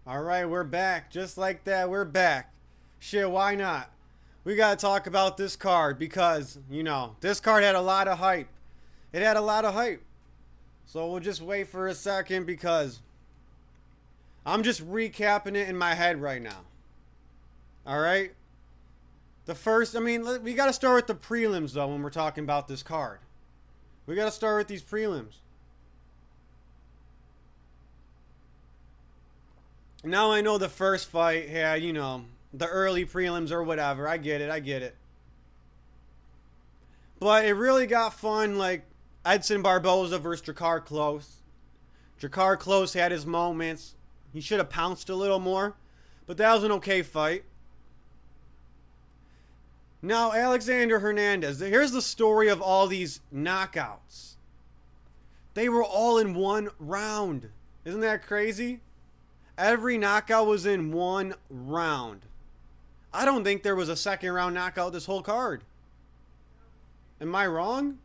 All right, we're back. Just like that, we're back. Shit, why not? We got to talk about this card because, this card had a lot of hype. It had a lot of hype. So we'll just wait for a second because I'm just recapping it in my head right now. All right? We got to start with the prelims, though, when we're talking about this card. We got to start with these prelims. Now I know the first fight had, the early prelims or whatever. I get it. But it really got fun, like Edson Barboza versus Jakar Close. Jakar Close had his moments. He should have pounced a little more. But that was an okay fight. Now, Alexander Hernandez. Here's the story of all these knockouts. They were all in one round. Isn't that crazy? Every knockout was in one round. I don't think there was a second round knockout this whole card. Am I wrong?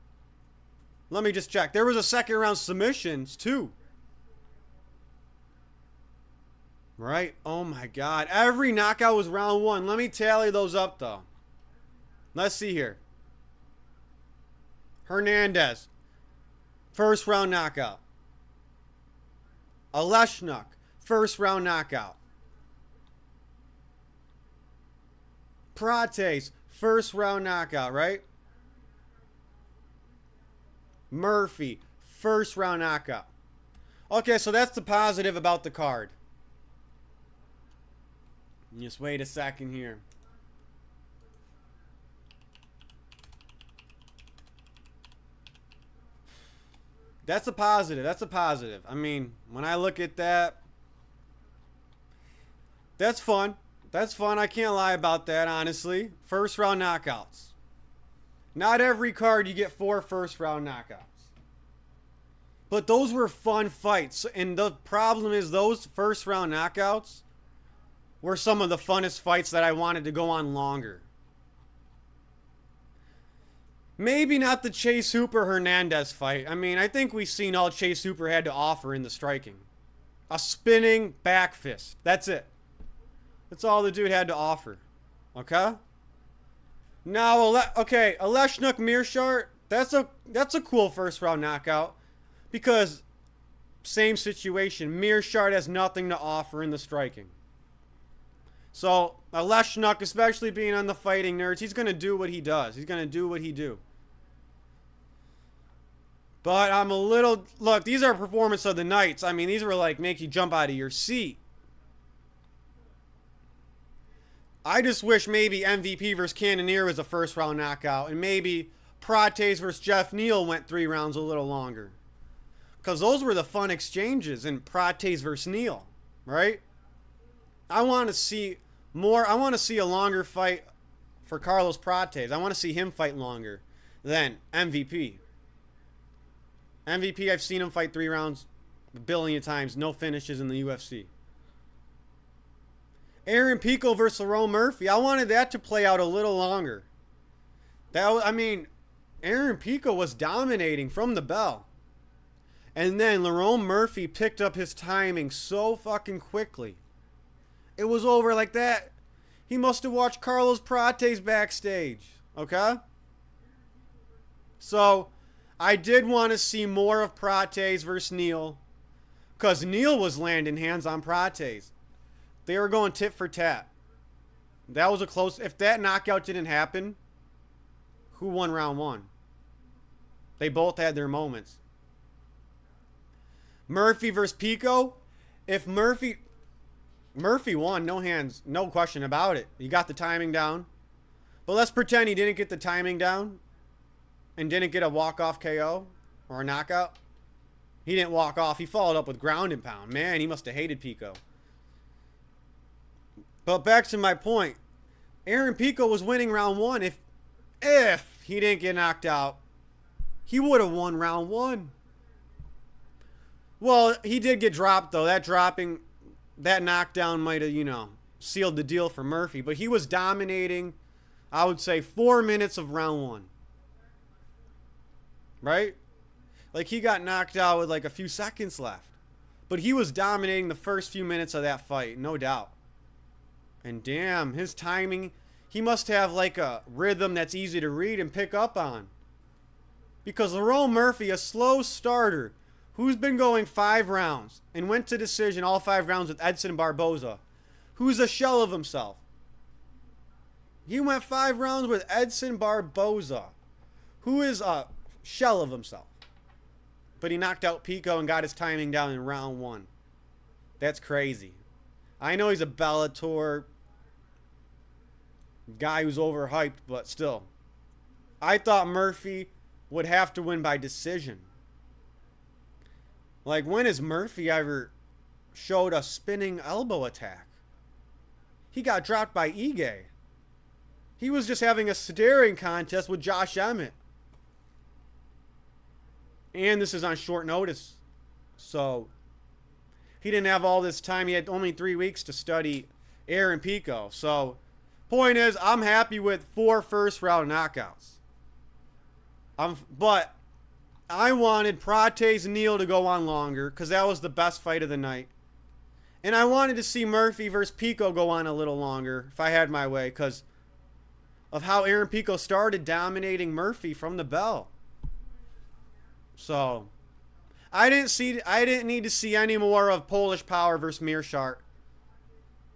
Let me just check. There was a second round submissions too. Right? Oh my God. Every knockout was round one. Let me tally those up though. Let's see here. Hernandez. First round knockout. Aleshnuk. First round knockout. Praters. First round knockout, right? Murphy. First round knockout. Okay, so that's the positive about the card. Just wait a second here. That's a positive. That's a positive. I mean, when I look at that, that's fun. That's fun. I can't lie about that, honestly. First round knockouts. Not every card you get 4 first round knockouts. But those were fun fights. And the problem is those first round knockouts were some of the funnest fights that I wanted to go on longer. Maybe not the Chase Hooper Hernandez fight. I mean, I think we've seen all Chase Hooper had to offer in the striking. A spinning back fist. That's it. That's all the dude had to offer. Okay? Now, Aleshnuk Mearshart, that's a cool first round knockout. Because, same situation. Mearshart has nothing to offer in the striking. So, Aleshnuk, especially being on the Fighting Nerds, he's going to do what he does. He's going to do what he do. But I'm a little... Look, these are performance of the nights. I mean, these were like make you jump out of your seat. I just wish maybe MVP versus Cannonier was a first round knockout. And maybe Praters versus Jeff Neal went 3 rounds a little longer. Because those were the fun exchanges in Praters versus Neal. Right? I want to see more. I want to see a longer fight for Carlos Praters. I want to see him fight longer than MVP. MVP, I've seen him fight 3 rounds a billion times. No finishes in the UFC. Aaron Pico versus Lerone Murphy. I wanted that to play out a little longer. Aaron Pico was dominating from the bell. And then Lerone Murphy picked up his timing so fucking quickly. It was over like that. He must have watched Carlos Praters backstage. Okay? So, I did want to see more of Praters versus Neal. Because Neal was landing hands on Praters. They were going tit for tat. That was a close... If that knockout didn't happen, who won round 1? They both had their moments. Murphy versus Pico. If Murphy won, no hands, no question about it. He got the timing down. But let's pretend he didn't get the timing down and didn't get a walk-off KO or a knockout. He didn't walk off. He followed up with ground and pound. Man, he must have hated Pico. But back to my point. Aaron Pico was winning round 1. If he didn't get knocked out, he would have won round 1. Well, he did get dropped, though. That knockdown might have, sealed the deal for Murphy. But he was dominating, I would say, 4 minutes of round 1. Right? Like, he got knocked out with, like, a few seconds left. But he was dominating the first few minutes of that fight, no doubt. And damn, his timing, he must have like a rhythm that's easy to read and pick up on. Because Lerone Murphy, a slow starter, who's been going 5 rounds and went to decision all 5 rounds with Edson Barboza, who's a shell of himself. He went 5 rounds with Edson Barboza, who is a shell of himself. But he knocked out Pico and got his timing down in round 1. That's crazy. I know he's a Bellator guy who's overhyped, but still. I thought Murphy would have to win by decision. Like, when has Murphy ever showed a spinning elbow attack? He got dropped by Ige. He was just having a staring contest with Josh Emmett. And this is on short notice. So, he didn't have all this time. He had only 3 weeks to study Aaron Pico. So, point is, I'm happy with 4 first-round knockouts. But I wanted Praters Neal to go on longer because that was the best fight of the night. And I wanted to see Murphy versus Pico go on a little longer if I had my way because of how Aaron Pico started dominating Murphy from the bell. So, I didn't need to see any more of Polish Power versus Mearshart.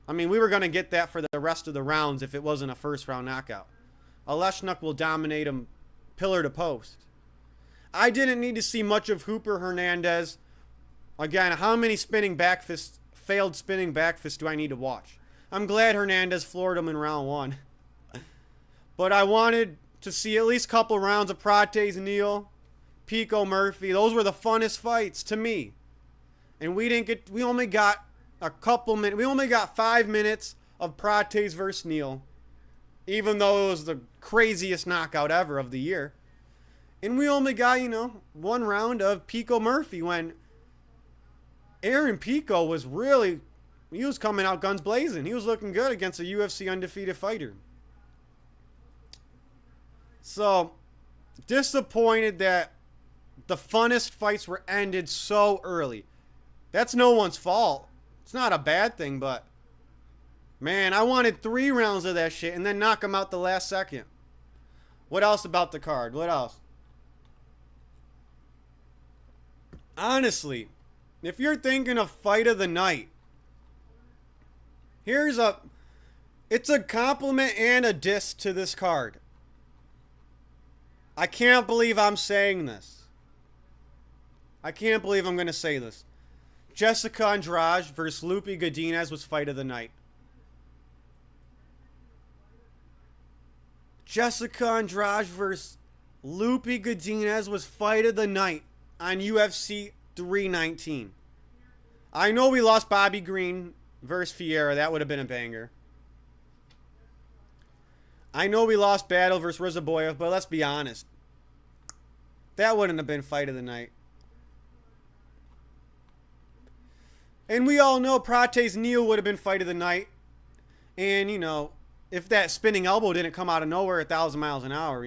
I mean, we were going to get that for the rest of the rounds if it wasn't a first-round knockout. Aleshnuk will dominate him pillar to post. I didn't need to see much of Hooper Hernandez. Again, how many failed spinning back fists do I need to watch? I'm glad Hernandez floored him in round 1. But I wanted to see at least a couple rounds of Praters Neal, Pico Murphy. Those were the funnest fights to me. And we only got a couple minutes. We only got 5 minutes of Praters versus Neal. Even though it was the craziest knockout ever of the year. And we only got, 1 round of Pico Murphy when Aaron Pico was he was coming out guns blazing. He was looking good against a UFC undefeated fighter. So, disappointed that the funnest fights were ended so early. That's no one's fault. It's not a bad thing, but man, I wanted 3 rounds of that shit and then knock him out the last second. What else about the card? What else? Honestly, if you're thinking of fight of the night, it's a compliment and a diss to this card. I can't believe I'm saying this. I can't believe I'm going to say this. Jessica Andrade versus Lupe Godinez was fight of the night. Jessica Andrade versus Lupe Godinez was fight of the night on UFC 319. I know we lost Bobby Green versus Fiera. That would have been a banger. I know we lost Battle versus Rizaboyev, but let's be honest. That wouldn't have been fight of the night. And we all know Praters Neal would have been fight of the night. And, if that spinning elbow didn't come out of nowhere 1,000 miles an hour,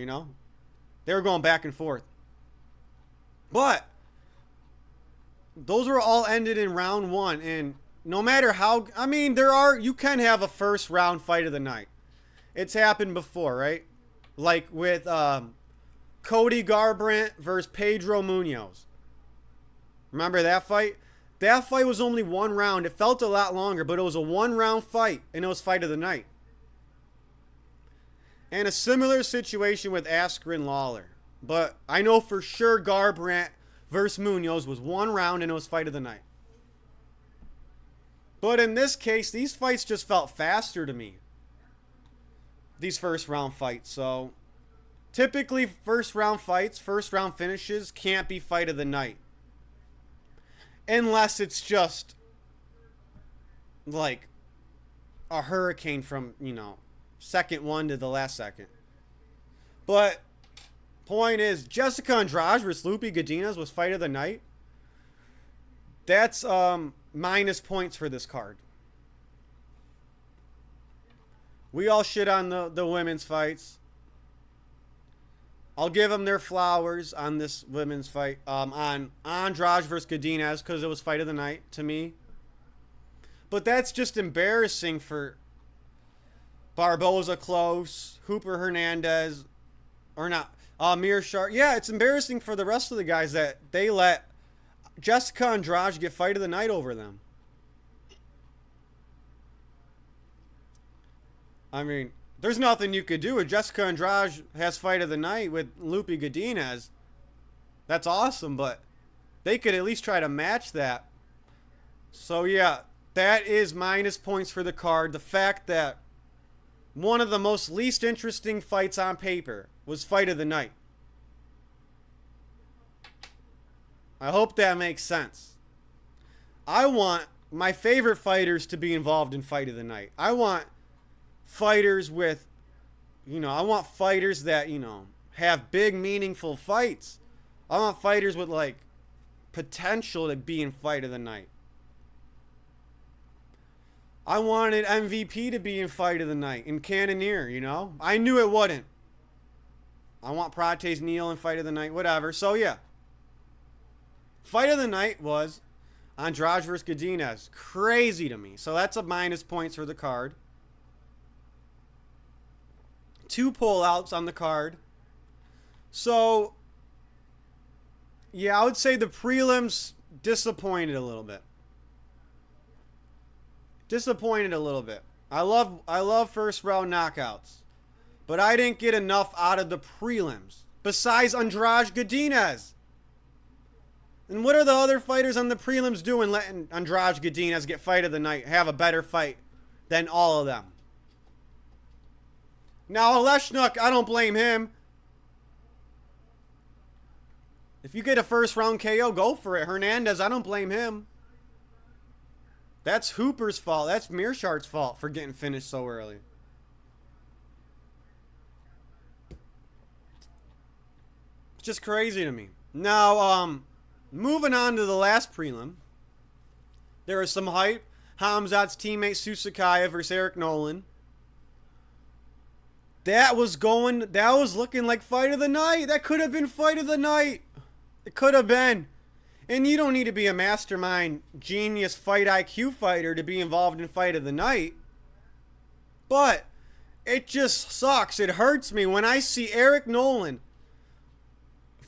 They were going back and forth. But those were all ended in round 1. And no matter how, you can have a first round fight of the night. It's happened before, right? Like with Cody Garbrandt versus Pedro Munoz. Remember that fight? That fight was only 1 round. It felt a lot longer, but it was a 1-round fight, and it was fight of the night. And a similar situation with Askren Lawler. But I know for sure Garbrandt versus Munoz was 1 round, and it was fight of the night. But in this case, these fights just felt faster to me. These first round fights. So, typically first round fights, first round finishes can't be fight of the night. Unless it's just like a hurricane from, second 1 to the last second. But point is, Jessica Andrade versus Lupe Godinez was fight of the night. That's minus points for this card. We all shit on the women's fights. I'll give them their flowers on this women's fight. On Draus versus Godinez, because it was fight of the night to me. But that's just embarrassing for Barboza close, Hooper Hernandez, or not, Mearshart. Yeah, it's embarrassing for the rest of the guys that they let Jessica Andrade get fight of the night over them. I mean, there's nothing you could do. If Jessica Andrade has fight of the night with Lupe Godinez, that's awesome, but they could at least try to match that. So, yeah, that is minus points for the card. The fact that one of the most least interesting fights on paper was fight of the night. I hope that makes sense. I want my favorite fighters to be involved in fight of the night. I want fighters with, I want fighters that, have big, meaningful fights. I want fighters with, like, potential to be in fight of the night. I wanted MVP to be in fight of the night, in Cannonier, I knew it wouldn't. I want Praters, Neal in fight of the night, whatever. So, yeah. Fight of the night was Andrade versus Godinez. Crazy to me. So, that's a minus points for the card. 2 pullouts on the card. So, yeah, I would say the prelims disappointed a little bit. I love first round knockouts. But I didn't get enough out of the prelims. Besides Andrade Godinez. And what are the other fighters on the prelims doing letting Andrade Godinez get fight of the night, have a better fight than all of them? Now, Oleshnuk, I don't blame him. If you get a first round KO, go for it. Hernandez, I don't blame him. That's Hooper's fault. That's Mearshart's fault for getting finished so early. It's just crazy to me. Now, moving on to the last prelim. There was some hype. Hamzat's teammate Susukay versus Eric Nolan. That was looking like fight of the night. That could have been fight of the night. It could have been. And you don't need to be a mastermind, genius, fight IQ fighter to be involved in fight of the night. But it just sucks. It hurts me when I see Eric Nolan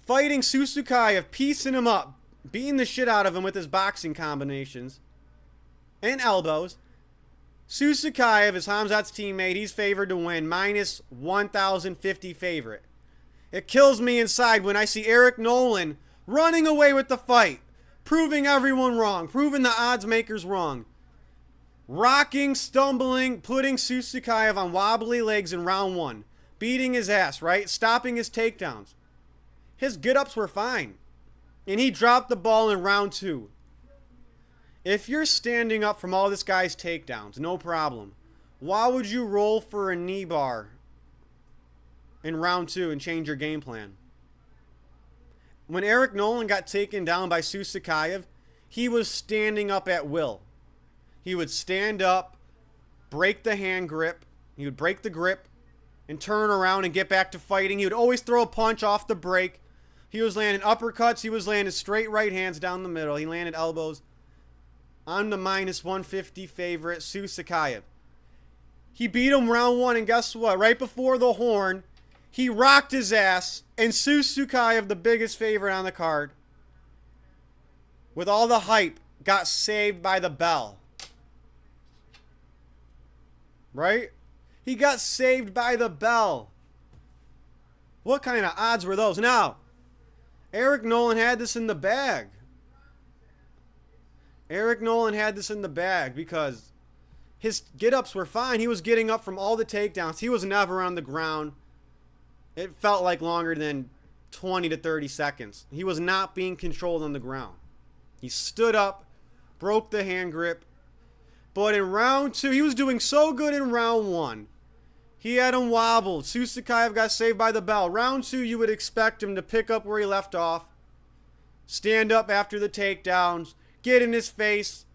fighting Susukay, piecing him up, beating the shit out of him with his boxing combinations and elbows. Susukay is Hamzat's teammate. He's favored to win, minus 1,050 favorite. It kills me inside when I see Eric Nolan running away with the fight, proving everyone wrong, proving the odds makers wrong. Rocking, stumbling, putting Susukay on wobbly legs in round 1. Beating his ass, right? Stopping his takedowns. His get-ups were fine. And he dropped the ball in round 2. If you're standing up from all this guy's takedowns, no problem. Why would you roll for a knee bar in round 2 and change your game plan? When Eric Nolan got taken down by Susukay, he was standing up at will. He would stand up, break the hand grip, he would break the grip, and turn around and get back to fighting. He would always throw a punch off the break. He was landing uppercuts, he was landing straight right hands down the middle. He landed elbows. I'm the minus 150 favorite, Susukay. He beat him round 1, and guess what? Right before the horn, he rocked his ass, and Susukay, the biggest favorite on the card, with all the hype, got saved by the bell. Right? He got saved by the bell. What kind of odds were those? Now, Eric Nolan had this in the bag. Eric Nolan had this in the bag because his get-ups were fine. He was getting up from all the takedowns. He was never on the ground. It felt like longer than 20 to 30 seconds. He was not being controlled on the ground. He stood up, broke the hand grip. But in round 2, he was doing so good in round 1. He had him wobbled. Susukay got saved by the bell. Round 2, you would expect him to pick up where he left off, stand up after the takedowns, get in his face,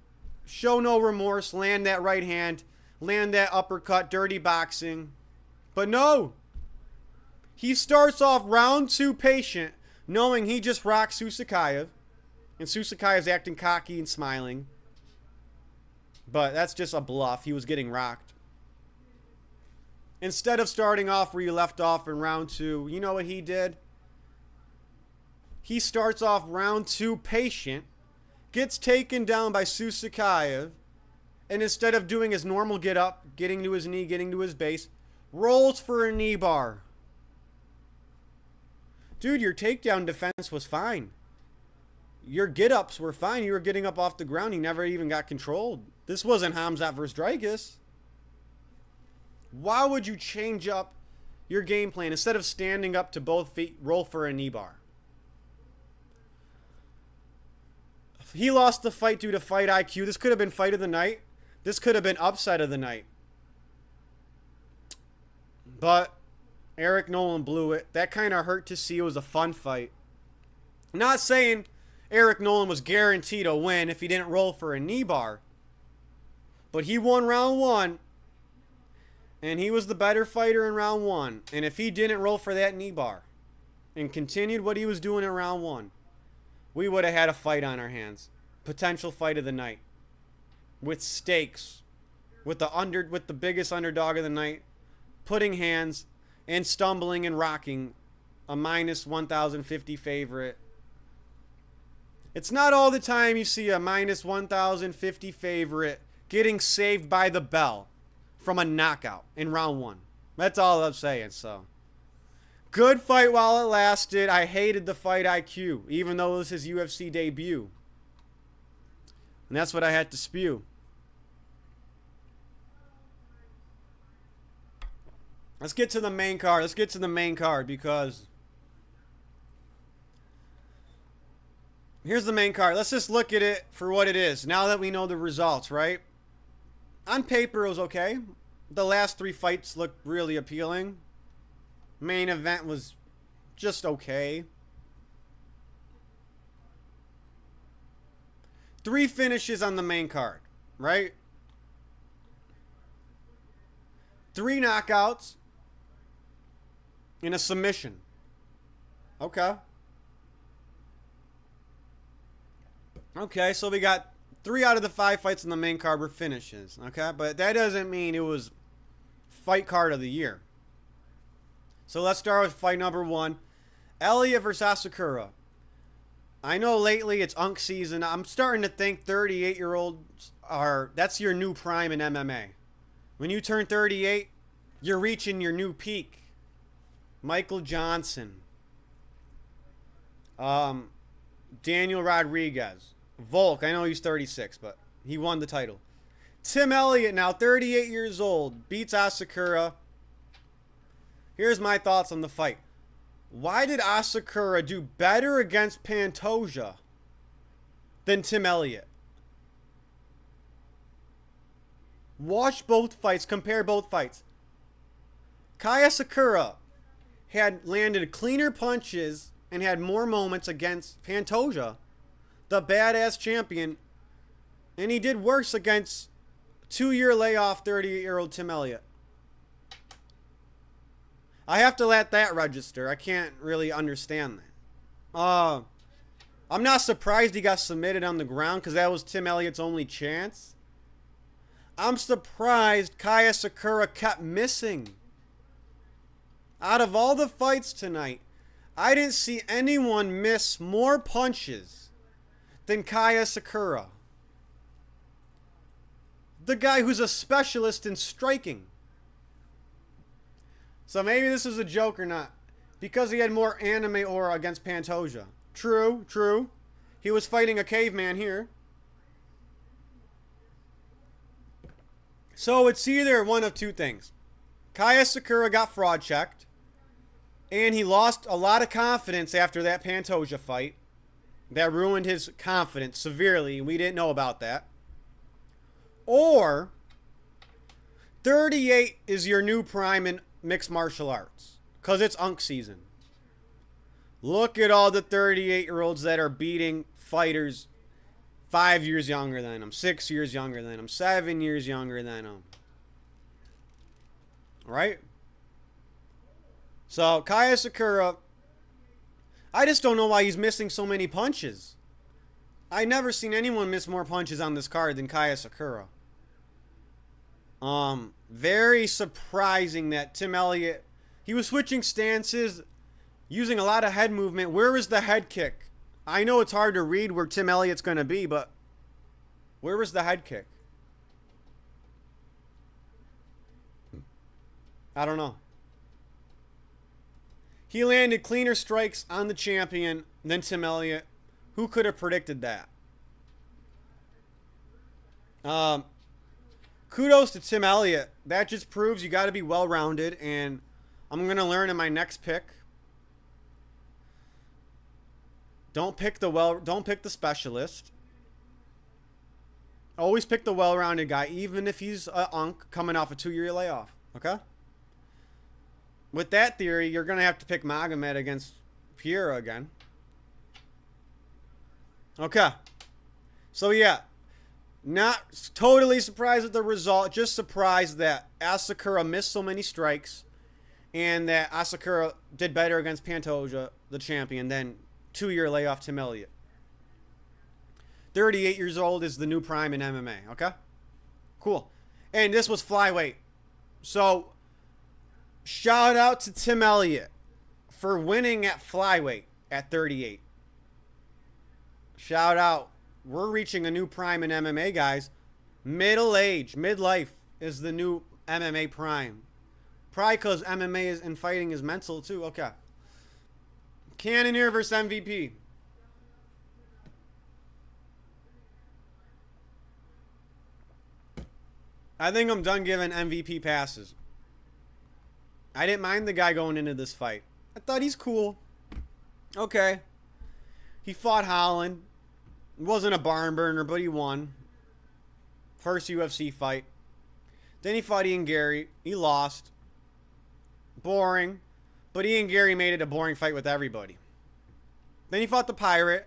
show no remorse, land that right hand, land that uppercut, dirty boxing. But no. He starts off round 2 patient, knowing he just rocked Susukay. And Susukay is acting cocky and smiling. But that's just a bluff. He was getting rocked. Instead of starting off where you left off in round 2, you know what he did? He starts off round 2 patient, gets taken down by Susukay, and instead of doing his normal get up, getting to his knee, getting to his base, rolls for a knee bar. Dude, your takedown defense was fine. Your get-ups were fine. You were getting up off the ground. He never even got controlled. This wasn't Hamza versus Draus. Why would you change up your game plan instead of standing up to both feet, roll for a knee bar? He lost the fight due to fight IQ. This could have been fight of the night. This could have been upset of the night. But Eric Nolan blew it. That kind of hurt to see. It was a fun fight. Not saying Eric Nolan was guaranteed a win if he didn't roll for a knee bar. But he won round 1. And he was the better fighter in round 1. And if he didn't roll for that knee bar and continued what he was doing in round 1, we would have had a fight on our hands. Potential fight of the night. With stakes. With the biggest underdog of the night. Putting hands and stumbling and rocking a minus 1,050 favorite. It's not all the time you see a minus 1,050 favorite getting saved by the bell from a knockout in round 1. That's all I'm saying. So, good fight while it lasted. I hated the fight IQ, even though it was his UFC debut. And that's what I had to spew. Let's get to the main card. Let's get to the main card because here's the main card. Let's just look at it for what it is now that we know the results, right? On paper, it was okay. The last 3 fights looked really appealing. Main event was just okay. 3 finishes on the main card, right? 3 knockouts and a submission. Okay. Okay, so we got 3 out of the 5 fights in the main card were finishes. Okay, but that doesn't mean it was fight card of the year. So let's start with fight number 1. Elliot versus Asakura. I know lately it's Unk season. I'm starting to think 38-year-olds that's your new prime in MMA. When you turn 38, you're reaching your new peak. Michael Johnson. Daniel Rodriguez. Volk, I know he's 36, but he won the title. Tim Elliott, now 38 years old, beats Asakura. Here's my thoughts on the fight. Why did Asakura do better against Pantoja than Tim Elliott? Watch both fights. Compare both fights. Asakura had landed cleaner punches and had more moments against Pantoja, the badass champion, and he did worse against 2-year layoff 38-year-old Tim Elliott. I have to let that register. I can't really understand that. I'm not surprised he got submitted on the ground because that was Tim Elliott's only chance. I'm surprised Asakura kept missing. Out of all the fights tonight, I didn't see anyone miss more punches than Asakura. The guy who's a specialist in striking. So maybe this is a joke or not. Because he had more anime aura against Pantoja. True, true. He was fighting a caveman here. So it's either one of 2 things. Asakura got fraud checked. And he lost a lot of confidence after that Pantoja fight. That ruined his confidence severely. We didn't know about that. Or 38 is your new prime in mixed martial arts. Because it's Unk season. Look at all the 38-year-olds that are beating fighters 5 years younger than them, 6 years younger than them, 7 years younger than them. Right? So, Kai Asakura, I just don't know why he's missing so many punches. I never seen anyone miss more punches on this card than Kai Asakura. Very surprising that Tim Elliot, he was switching stances, using a lot of head movement. Where was the head kick? I know it's hard to read where Tim Elliott's going to be, but where was the head kick? I don't know. He landed cleaner strikes on the champion than Tim Elliott. Who could have predicted that? Kudos to Tim Elliott. That just proves you got to be well-rounded, and I'm going to learn in my next pick. Don't pick the specialist. Always pick the well-rounded guy, even if he's a unk coming off a 2-year layoff. Okay? With that theory, you're going to have to pick Magomed against Piera again. Okay. So, yeah. Not totally surprised at the result. Just surprised that Asakura missed so many strikes. And that Asakura did better against Pantoja, the champion, than 2-year layoff Tim Elliott. 38 years old is the new prime in MMA. Okay? Cool. And this was flyweight. So, shout out to Tim Elliott for winning at flyweight at 38. Shout out. We're reaching a new prime in MMA, guys. Middle age, midlife is the new MMA prime. Probably because MMA and fighting is mental too. Okay. Cannonier versus MVP. I think I'm done giving MVP passes. I didn't mind the guy going into this fight. I thought he's cool. Okay. He fought Holland. It wasn't a barn burner, but he won. First UFC fight. Then he fought Ian Gary. He lost. Boring. But Ian Gary made it a boring fight with everybody. Then he fought the Pirate,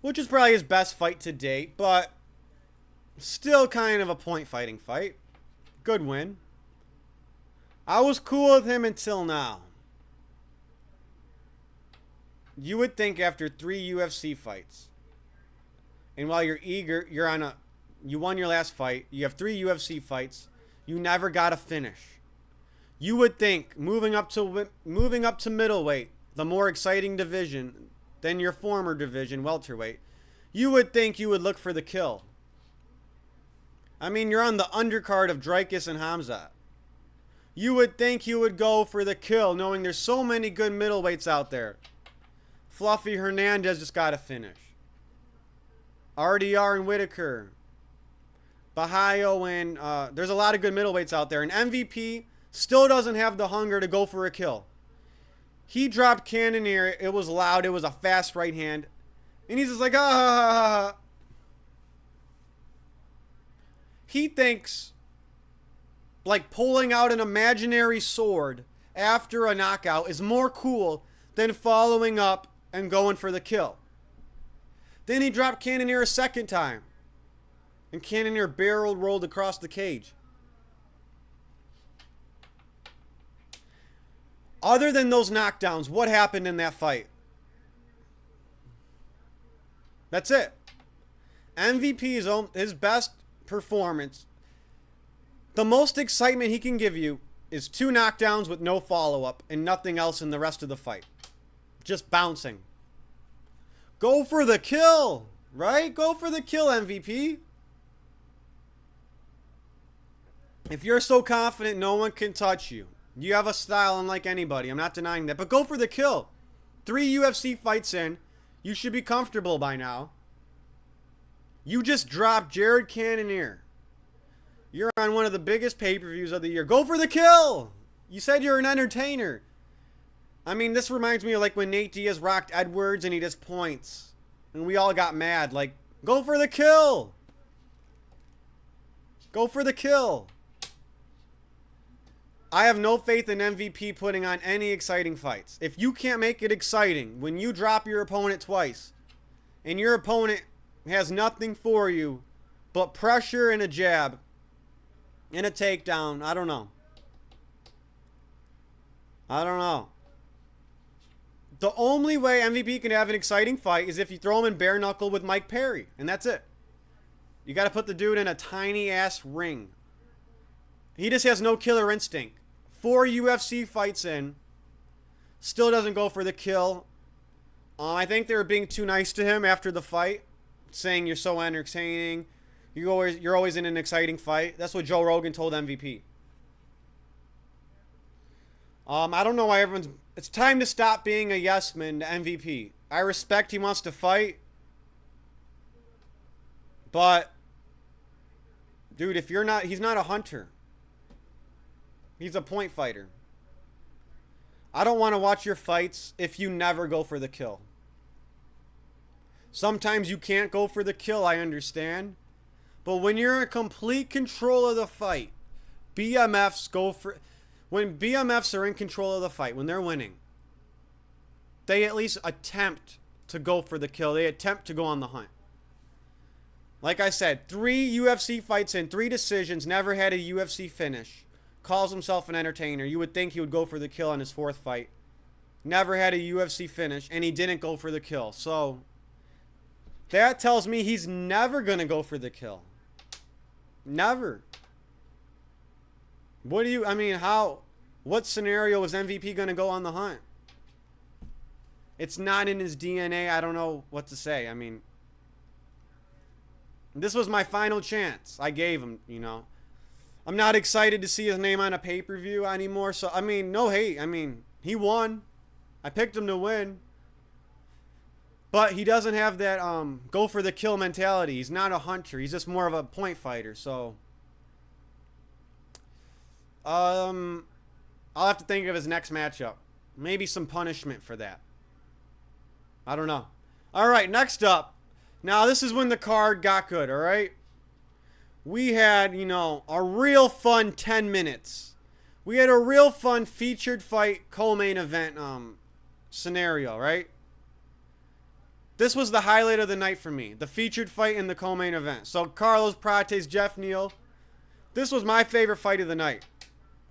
which is probably his best fight to date, but still kind of a point fighting fight. Good win. I was cool with him until now. You would think after 3 UFC fights, and while you're eager, you won your last fight, you have 3 UFC fights, you never got a finish. You would think moving up to middleweight, the more exciting division than your former division, welterweight, you would think you would look for the kill. I mean, you're on the undercard of Draus and Hamza. You would think you would go for the kill, knowing there's so many good middleweights out there. Fluffy Hernandez just got to finish. RDR and Whitaker. Bahayo and... there's a lot of good middleweights out there. And MVP still doesn't have the hunger to go for a kill. He dropped Cannonier. It was loud. It was a fast right hand. And he's just like, ah. He thinks like pulling out an imaginary sword after a knockout is more cool than following up and going for the kill. Then he dropped Cannonier a second time. And Cannonier barrel rolled across the cage. Other than those knockdowns, what happened in that fight? That's it. MVP is his best performance. The most excitement he can give you is 2 knockdowns with no follow-up and nothing else in the rest of the fight. Just bouncing. Go for the kill, right? Go for the kill, MVP. If you're so confident no one can touch you, you have a style unlike anybody. I'm not denying that. But go for the kill. 3 UFC fights in. You should be comfortable by now. You just dropped Jared Cannonier. You're on one of the biggest pay-per-views of the year. Go for the kill. You said you're an entertainer. I mean, this reminds me of like when Nate Diaz rocked Edwards and he just points. And we all got mad. Like, go for the kill. Go for the kill. I have no faith in MVP putting on any exciting fights. If you can't make it exciting when you drop your opponent twice and your opponent has nothing for you but pressure and a jab and a takedown, I don't know. I don't know. The only way MVP can have an exciting fight is if you throw him in bare knuckle with Mike Perry. And that's it. You got to put the dude in a tiny-ass ring. He just has no killer instinct. 4 UFC fights in. Still doesn't go for the kill. I think they were being too nice to him after the fight. Saying you're so entertaining. You're always in an exciting fight. That's what Joe Rogan told MVP. I don't know why everyone's... It's time to stop being a yes man to MVP. I respect he wants to fight. But... Dude, if you're not... He's not a hunter. He's a point fighter. I don't want to watch your fights if you never go for the kill. Sometimes you can't go for the kill, I understand. But when you're in complete control of the fight, BMFs go for... When BMFs are in control of the fight, when they're winning, they at least attempt to go for the kill. They attempt to go on the hunt. Like I said, 3 UFC fights in, 3 decisions, never had a UFC finish. Calls himself an entertainer. You would think he would go for the kill on his 4th fight. Never had a UFC finish, and he didn't go for the kill. So, that tells me he's never going to go for the kill. Never. What do you... I mean, how... What scenario is MVP going to go on the hunt? It's not in his DNA. I don't know what to say. I mean... This was my final chance. I gave him, you know. I'm not excited to see his name on a pay-per-view anymore. So, I mean, no hate. I mean, he won. I picked him to win. But he doesn't have that go for the kill mentality. He's not a hunter. He's just more of a point fighter. So, I'll have to think of his next matchup. Maybe some punishment for that. I don't know. All right, next up. Now, this is when the card got good, all right? We had, you know, a real fun 10 minutes. We had a real fun featured fight co-main event scenario, right? This was the highlight of the night for me. The featured fight in the co-main event. So, Carlos Praters, Jeff Neal. This was my favorite fight of the night.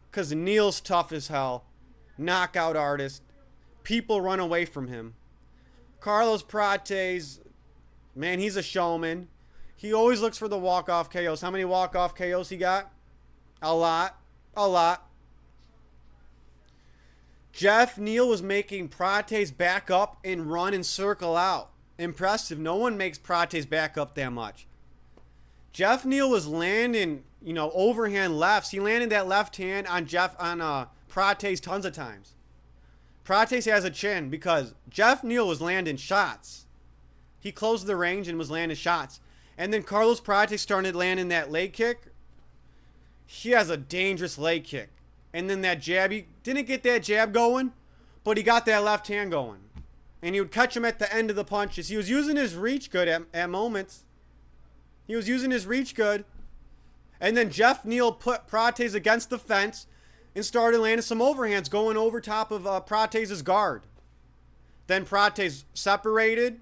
Because Neal's tough as hell. Knockout artist. People run away from him. Carlos Praters... Man, he's a showman. He always looks for the walk-off KOs. How many walk-off KOs he got? A lot. A lot. Jeff Neal was making Praters back up and run and circle out. Impressive. No one makes Praters back up that much. Jeff Neal was landing, you know, overhand lefts. He landed that left hand on Praters tons of times. Praters has a chin because Jeff Neal was landing shots. He closed the range and was landing shots. And then Carlos Praters started landing that leg kick. He has a dangerous leg kick. And then that jab, he didn't get that jab going, but he got that left hand going. And he would catch him at the end of the punches. He was using his reach good at moments. He was using his reach good. And then Jeff Neal put Praters against the fence and started landing some overhands going over top of Praters' guard. Then Praters separated.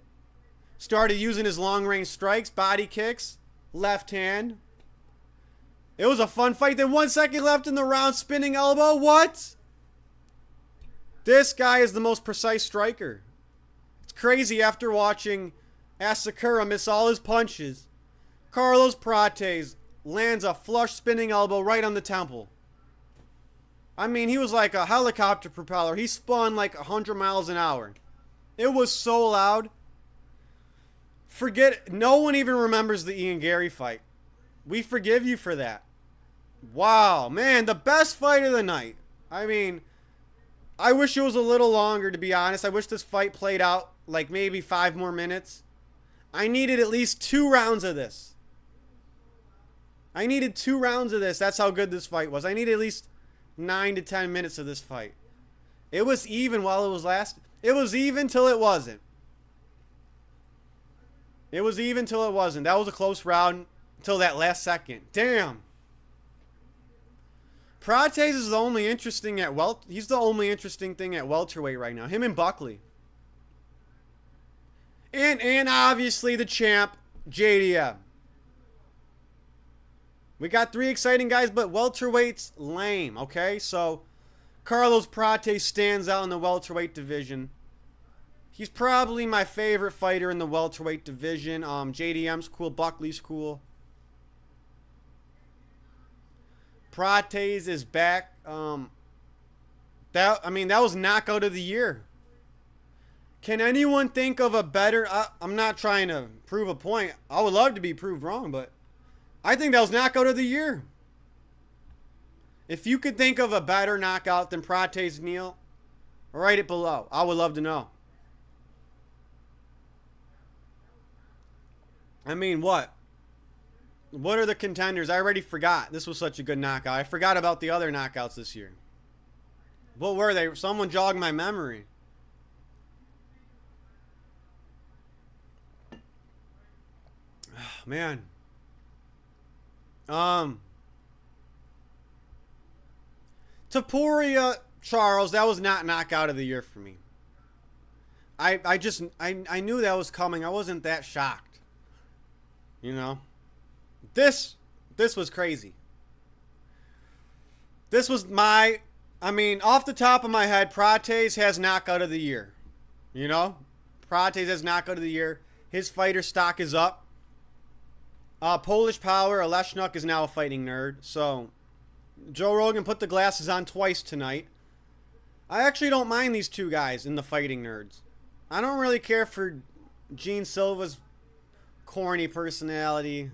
Started using his long-range strikes, body kicks, left hand. It was a fun fight. Then 1 second left in the round, spinning elbow. What? This guy is the most precise striker. It's crazy after watching Asakura miss all his punches. Carlos Praters lands a flush spinning elbow right on the temple. I mean, he was like a helicopter propeller. He spun like 100 miles an hour. It was so loud. Forget, no one even remembers the Ian Gary fight. We forgive you for that. Wow, man, the best fight of the night. I mean, I wish it was a little longer, to be honest. I wish this fight played out like maybe 5 more minutes. I needed at least 2 rounds of this. I needed 2 rounds of this. That's how good this fight was. I needed at least 9 to 10 minutes of this fight. It was even while it was lasting. It was even till it wasn't. It was even till it wasn't. That was a close round until that last second. Damn. Praters is the only interesting at he's the only interesting thing at welterweight right now. Him and Buckley. And obviously the champ, JDM. We got 3 exciting guys, but welterweight's lame, okay? So, Carlos Prates stands out in the welterweight division. He's probably my favorite fighter in the welterweight division. JDM's cool. Buckley's cool. Prates is back. That was knockout of the year. Can anyone think of a better... I'm not trying to prove a point. I would love to be proved wrong, but I think that was knockout of the year. If you could think of a better knockout than Prates Neal, write it below. I would love to know. I mean, what? What are the contenders? I already forgot. This was such a good knockout. I forgot about the other knockouts this year. What were they? Someone jogged my memory. Oh, man. Topuria Charles, that was not knockout of the year for me. I knew that was coming. I wasn't that shocked. You know? This was crazy. This was off the top of my head, Prates has knockout of the year. You know? Prates has knockout of the year. His fighter stock is up. Polish Power, Oleshnuk is now a fighting nerd. So, Joe Rogan put the glasses on twice tonight. I actually don't mind these two guys in the fighting nerds. I don't really care for Gene Silva's corny personality.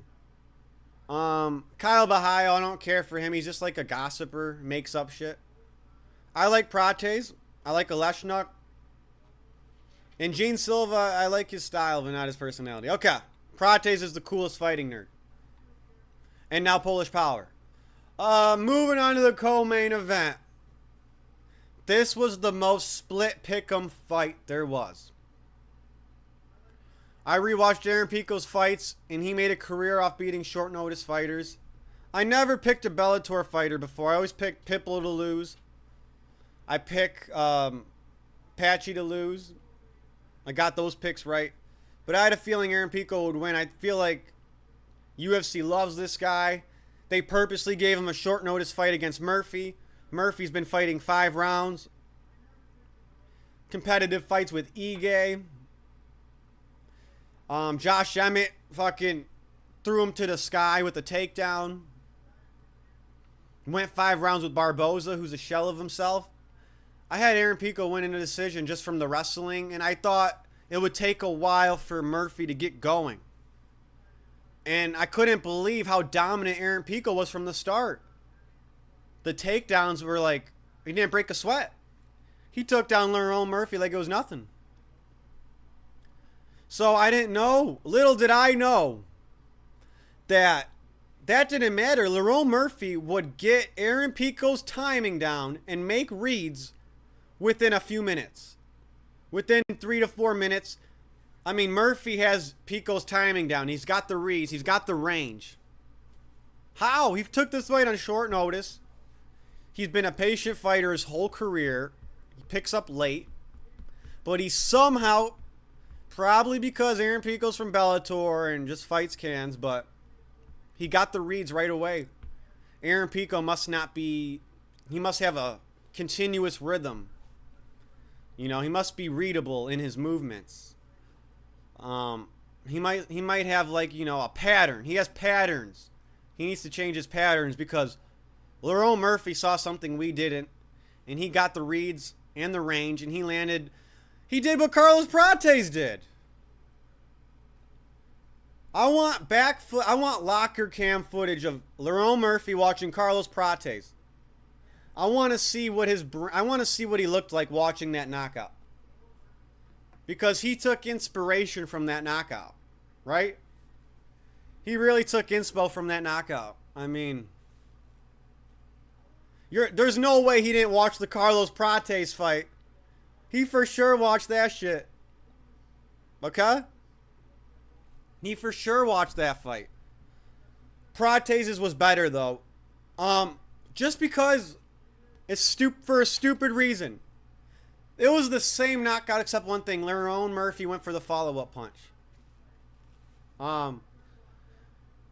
Kyle Bahayo, I don't care for him. He's just like a gossiper, makes up shit. I like Prates. I like Oleshnuk. And Gene Silva, I like his style, but not his personality. Okay. Prates is the coolest fighting nerd. And now Polish Power. Moving on to the co-main event. This was the most split pick'em fight there was. I rewatched Aaron Pico's fights, and he made a career off beating short notice fighters. I never picked a Bellator fighter before. I always picked Pitbull to lose. I pick Patchy to lose. I got those picks right. But I had a feeling Aaron Pico would win. I feel like UFC loves this guy. They purposely gave him a short notice fight against Murphy. Murphy's been fighting 5 rounds. Competitive fights with Ige. Josh Emmett fucking threw him to the sky with a takedown. Went 5 rounds with Barboza, who's a shell of himself. I had Aaron Pico winning a decision just from the wrestling, and I thought it would take a while for Murphy to get going. And I couldn't believe how dominant Aaron Pico was from the start. The takedowns were like, he didn't break a sweat. He took down Lerone Murphy like it was nothing. So I didn't know, little did I know, that didn't matter. Lerone Murphy would get Aaron Pico's timing down and make reads within a few minutes. Within 3 to 4 minutes. I mean, Murphy has Pico's timing down. He's got the reads. He's got the range. How? He took this fight on short notice. He's been a patient fighter his whole career. He picks up late. But he somehow, probably because Aaron Pico's from Bellator and just fights cans, but he got the reads right away. Aaron Pico must not be, he must have a continuous rhythm. You know, he must be readable in his movements. He might have, like, you know, a pattern. He has patterns. He needs to change his patterns because Lerone Murphy saw something we didn't, and he got the reads and the range, and he did what Carlos Prates did. I want locker cam footage of Lerone Murphy watching Carlos Prates. I want to see what he looked like watching that knockout. Because he took inspiration from that knockout, right? He really took inspo from that knockout. I mean, there's no way he didn't watch the Carlos Prates fight. He for sure watched that shit. Okay? He for sure watched that fight. Prates' was better though. Just because it's for a stupid reason. It was the same knockout except one thing. Lerone Murphy went for the follow-up punch.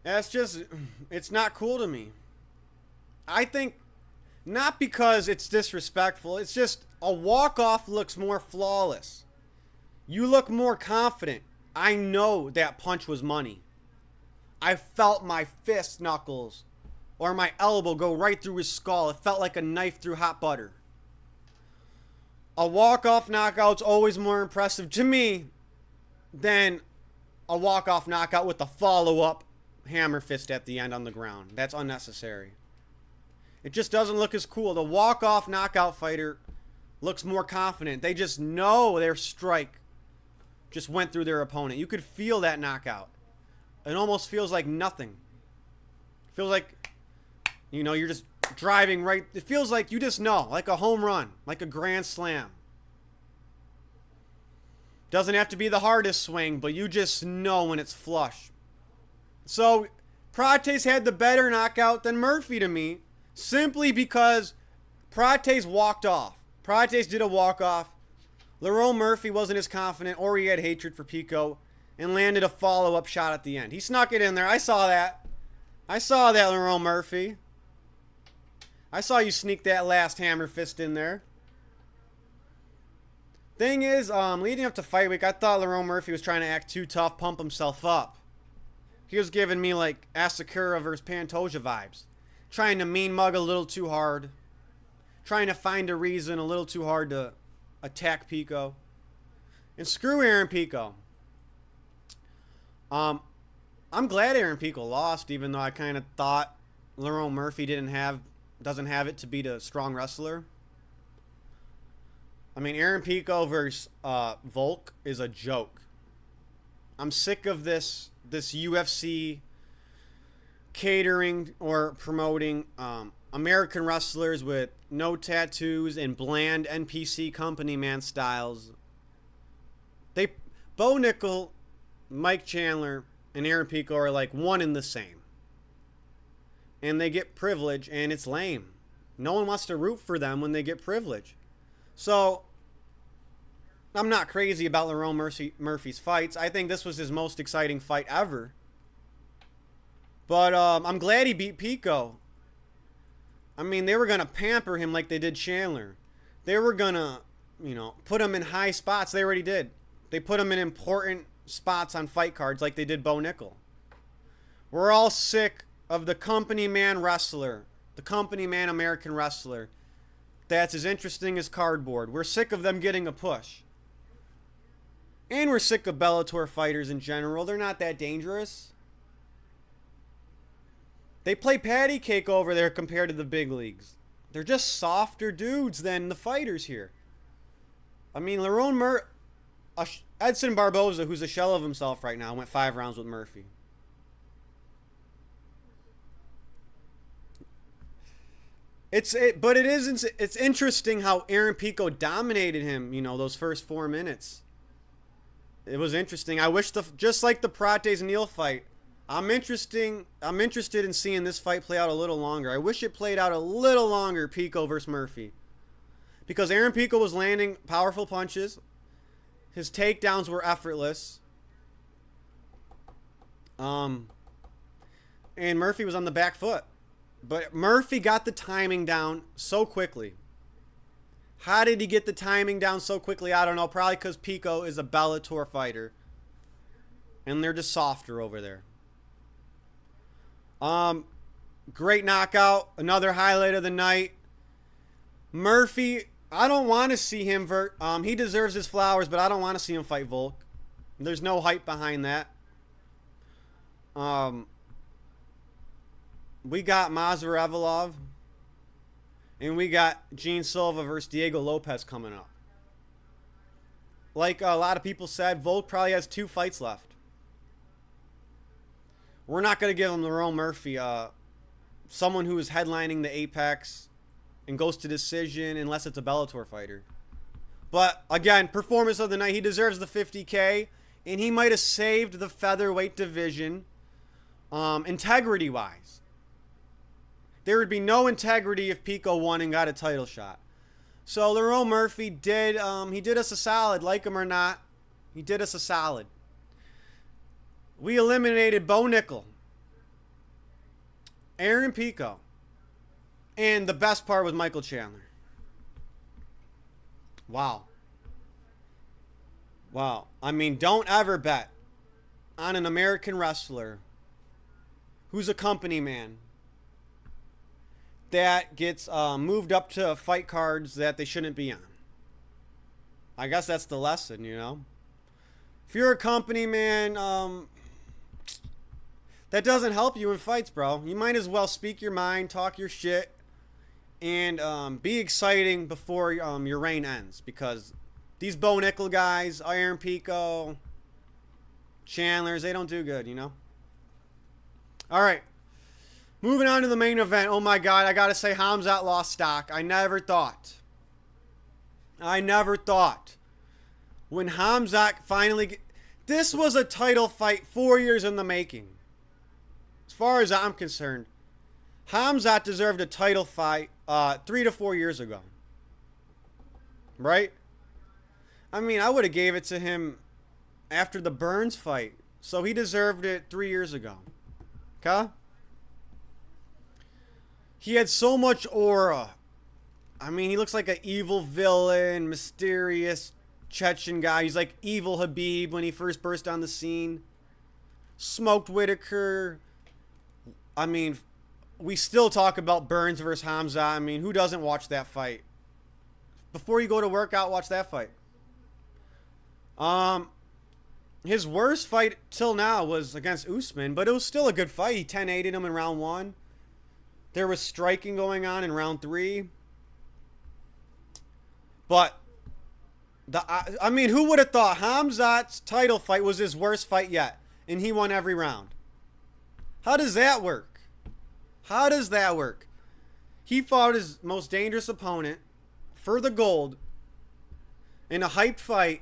It's not cool to me. I think Not because it's disrespectful. It's just a walk-off looks more flawless. You look more confident. I know that punch was money. I felt my fist knuckles or my elbow go right through his skull. It felt like a knife through hot butter. A walk-off knockout's always more impressive to me than a walk-off knockout with a follow-up hammer fist at the end on the ground. That's unnecessary. It just doesn't look as cool. The walk-off knockout fighter looks more confident. They just know their strike just went through their opponent. You could feel that knockout. It almost feels like nothing. It feels like, you know, you're just driving right. It feels like you just know, like a home run, like a grand slam. Doesn't have to be the hardest swing, but you just know when it's flush. So, Praters had the better knockout than Murphy to me, simply because Praters walked off. Praters did a walk-off. Lerone Murphy wasn't as confident, or he had hatred for Pico, and landed a follow-up shot at the end. He snuck it in there. I saw that. I saw that, Lerone Murphy. I saw you sneak that last hammer fist in there. Thing is, leading up to fight week, I thought Lerone Murphy was trying to act too tough, pump himself up. He was giving me like Asakura versus Pantoja vibes. Trying to mean mug a little too hard. Trying to find a reason a little too hard to attack Pico. And screw Aaron Pico. I'm glad Aaron Pico lost, even though I kind of thought Lerone Murphy doesn't have it to beat a strong wrestler. I mean, Aaron Pico versus Volk is a joke. I'm sick of this UFC catering or promoting American wrestlers with no tattoos and bland NPC company man styles. Bo Nickel, Mike Chandler, and Aaron Pico are like one and the same. And they get privilege, and it's lame. No one wants to root for them when they get privilege. So, I'm not crazy about Lerone Murphy's fights. I think this was his most exciting fight ever. But I'm glad he beat Pico. I mean, they were going to pamper him like they did Chandler. They were going to, put him in high spots. They already did. They put him in important spots on fight cards like they did Bo Nickel. We're all sick of the company man wrestler. The company man American wrestler. That's as interesting as cardboard. We're sick of them getting a push. And we're sick of Bellator fighters in general. They're not that dangerous. They play patty cake over there compared to the big leagues. They're just softer dudes than the fighters here. I mean, Edson Barboza, who's a shell of himself right now, went 5 rounds with Murphy. It's interesting how Aaron Pico dominated him, those first 4 minutes. It was interesting. I wish just like the Praters Neal fight, I'm interested in seeing this fight play out a little longer. I wish it played out a little longer, Pico versus Murphy. Because Aaron Pico was landing powerful punches. His takedowns were effortless. And Murphy was on the back foot. But Murphy got the timing down so quickly. How did he get the timing down so quickly? I don't know. Probably because Pico is a Bellator fighter. And they're just softer over there. Great knockout. Another highlight of the night. Murphy, I don't want to see him he deserves his flowers, but I don't want to see him fight Volk. There's no hype behind that. We got Mazur Evlov. And we got Gene Silva versus Diego Lopez coming up. Like a lot of people said, Volk probably has 2 fights left. We're not going to give him Lerone Murphy, someone who is headlining the Apex and goes to decision unless it's a Bellator fighter. But, again, performance of the night. He deserves the $50K, and he might have saved the featherweight division integrity-wise. There would be no integrity if Pico won and got a title shot. So Lerone Murphy did us a solid, like him or not. He did us a solid. We eliminated Bo Nickel, Aaron Pico, And the best part was Michael Chandler. Wow. Wow. I mean, don't ever bet on an American wrestler who's a company man that gets moved up to fight cards that they shouldn't be on. I guess that's the lesson, you know? If you're a company man, that doesn't help you in fights, bro. You might as well speak your mind, talk your shit, and be exciting before your reign ends. Because these Bo Nickel guys, Iron Pico, Chandlers, they don't do good, you know? All right. Moving on to the main event. Oh, my God. I got to say, Hamza lost stock. I never thought when Hamza finally... This was a title fight 4 years in the making. As far as I'm concerned, Hamza deserved a title fight 3 to 4 years ago. Right? I mean, I would have gave it to him after the Burns fight. So he deserved it 3 years ago. Okay? He had so much aura. I mean, he looks like an evil villain, mysterious Chechen guy. He's like evil Habib when he first burst on the scene. Smoked Whitaker. I mean, we still talk about Burns versus Hamza. I mean, who doesn't watch that fight? Before you go to workout, watch that fight. His worst fight till now was against Usman, but it was still a good fight. He 10-8'd him in round 1. There was striking going on in round 3. But, I mean, who would have thought Hamzat's title fight was his worst fight yet? And he won every round. How does that work? How does that work? He fought his most dangerous opponent for the gold in a hyped fight.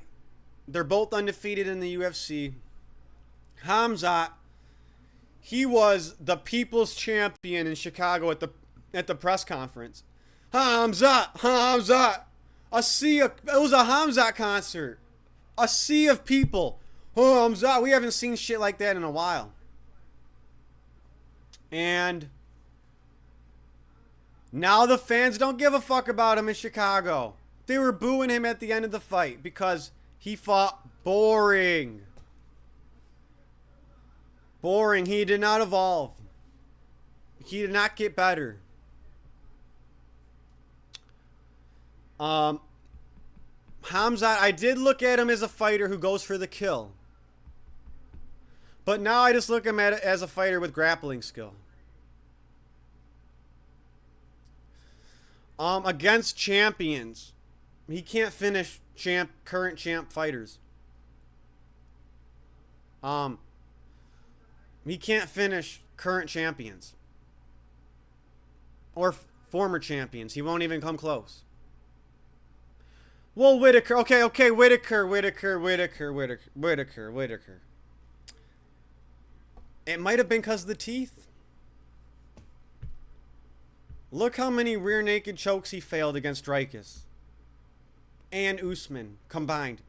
They're both undefeated in the UFC. Hamza, he was the people's champion in Chicago at the press conference. Hamza. It was a Hamza concert. A sea of people. Hamza. We haven't seen shit like that in a while. And now the fans don't give a fuck about him in Chicago. They were booing him at the end of the fight because he fought boring. Boring. He did not evolve. He did not get better. Hamza, I did look at him as a fighter who goes for the kill. But now I just look at him as a fighter with grappling skill. Against champions, he can't finish current champ fighters. He can't finish current champions. Or former champions. He won't even come close. Well, Whitaker. Okay, Whitaker. It might have been because of the teeth. Look how many rear naked chokes he failed against Draus and Usman combined.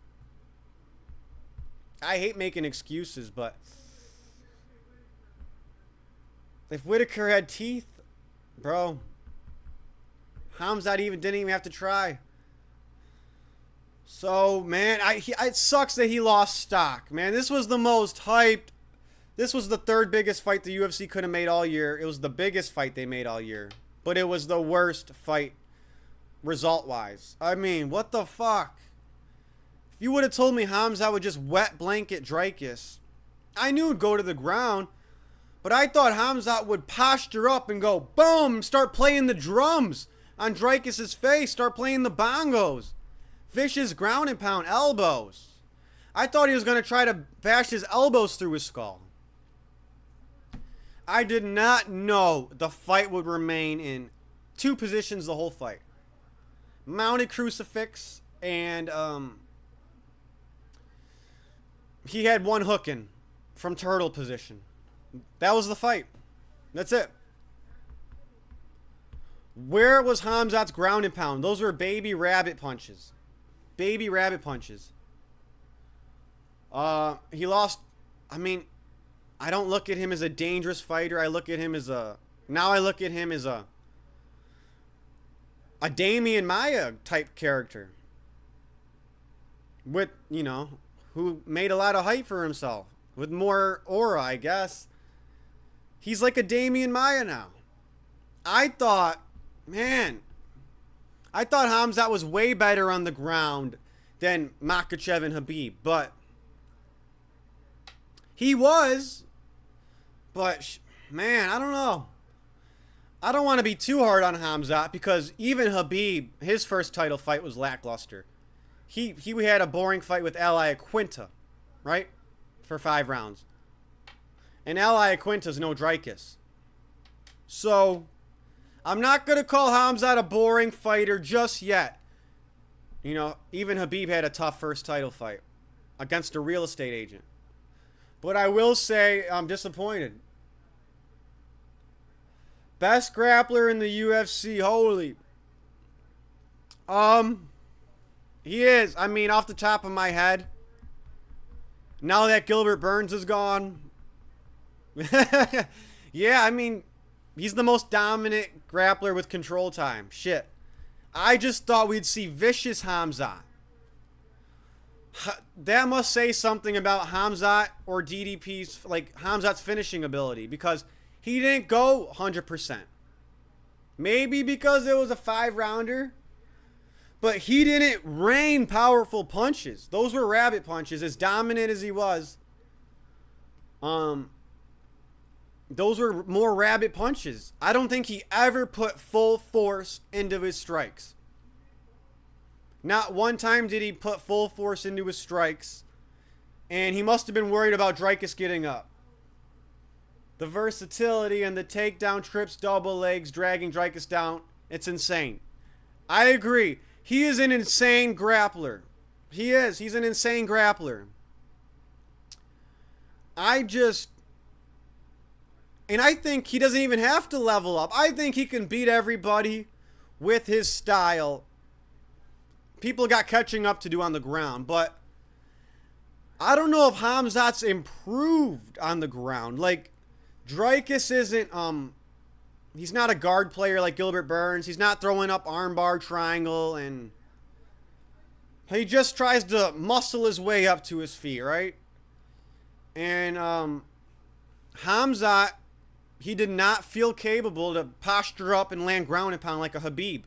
I hate making excuses, but if Whitaker had teeth, bro, Hamza didn't even have to try. So, man, it sucks that he lost stock. Man, this was the most hyped. This was the third biggest fight the UFC could have made all year. It was the biggest fight they made all year. But it was the worst fight result-wise. I mean, what the fuck? If you would have told me Hamza would just wet blanket Draus, I knew he'd go to the ground. But I thought Hamza would posture up and go, boom, start playing the drums on Draus' face. Start playing the bongos. Vicious ground and pound elbows. I thought he was going to try to bash his elbows through his skull. I did not know the fight would remain in two positions the whole fight. Mounted crucifix and he had one hooking from turtle position. That was the fight. That's it. Where was Hamzat's ground and pound? Those were baby rabbit punches. Baby rabbit punches. He lost. I mean, I don't look at him as a dangerous fighter. I look at him as a a Damian Maya type character. With, you know, who made a lot of hype for himself. With more aura, I guess. He's like a Damian Maya now. I thought Hamza was way better on the ground than Makhachev and Khabib. But he was. But, man, I don't know. I don't want to be too hard on Hamza because even Khabib, his first title fight was lackluster. He had a boring fight with Ally Quinta, right? For 5 rounds. And Ally Quinta's no Dricus. So, I'm not going to call Hamza a boring fighter just yet. You know, even Khabib had a tough first title fight against a real estate agent. But I will say I'm disappointed. Best grappler in the UFC, holy. He is. I mean, off the top of my head, now that Gilbert Burns is gone, yeah, I mean, he's the most dominant grappler with control time. Shit. I just thought we'd see vicious Hamza. That must say something about Hamza or DDP's, like, Hamza's finishing ability, because he didn't go 100%. Maybe because it was a 5-rounder. But he didn't rain powerful punches. Those were rabbit punches. As dominant as he was. Those were more rabbit punches. I don't think he ever put full force into his strikes. Not one time did he put full force into his strikes. And he must have been worried about Dricus getting up. The versatility and the takedown trips, double legs, dragging Dricus down. It's insane. I agree. He is an insane grappler. He is. He's an insane grappler. And I think he doesn't even have to level up. I think he can beat everybody with his style. People got catching up to do on the ground, but I don't know if Hamzat's improved on the ground. Like, Dricus isn't, he's not a guard player like Gilbert Burns. He's not throwing up armbar triangle, and he just tries to muscle his way up to his feet, right? And Hamza, he did not feel capable to posture up and land ground and pound like a Khabib.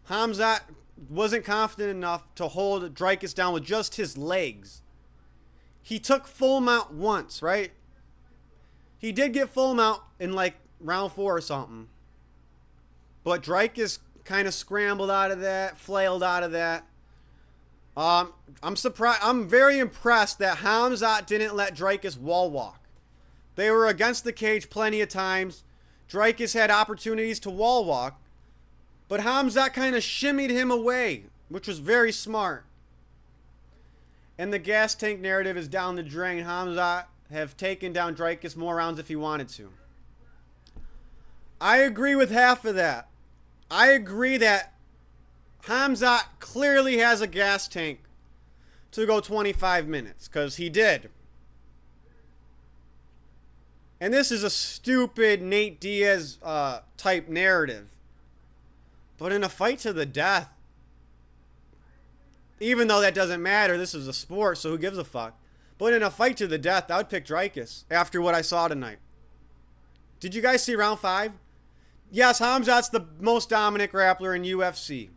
Hamza wasn't confident enough to hold Dricus down with just his legs. He took full mount once, right? He did get full mount in like round 4 or something. But Dricus kind of scrambled out of that, flailed out of that. I'm surprised. I'm very impressed that Hamza didn't let Dricus wall walk. They were against the cage plenty of times. Dricus had opportunities to wall walk. But Hamza kind of shimmied him away, which was very smart. And the gas tank narrative is down the drain. Hamza have taken down Dricus more rounds if he wanted to. I agree with half of that. I agree that Hamza clearly has a gas tank to go 25 minutes, because he did. And this is a stupid Nate Diaz type narrative. But in a fight to the death, even though that doesn't matter, this is a sport, so who gives a fuck? But in a fight to the death, I would pick Dricus after what I saw tonight. Did you guys see round 5? Yes, Hamzat's the most dominant grappler in UFC.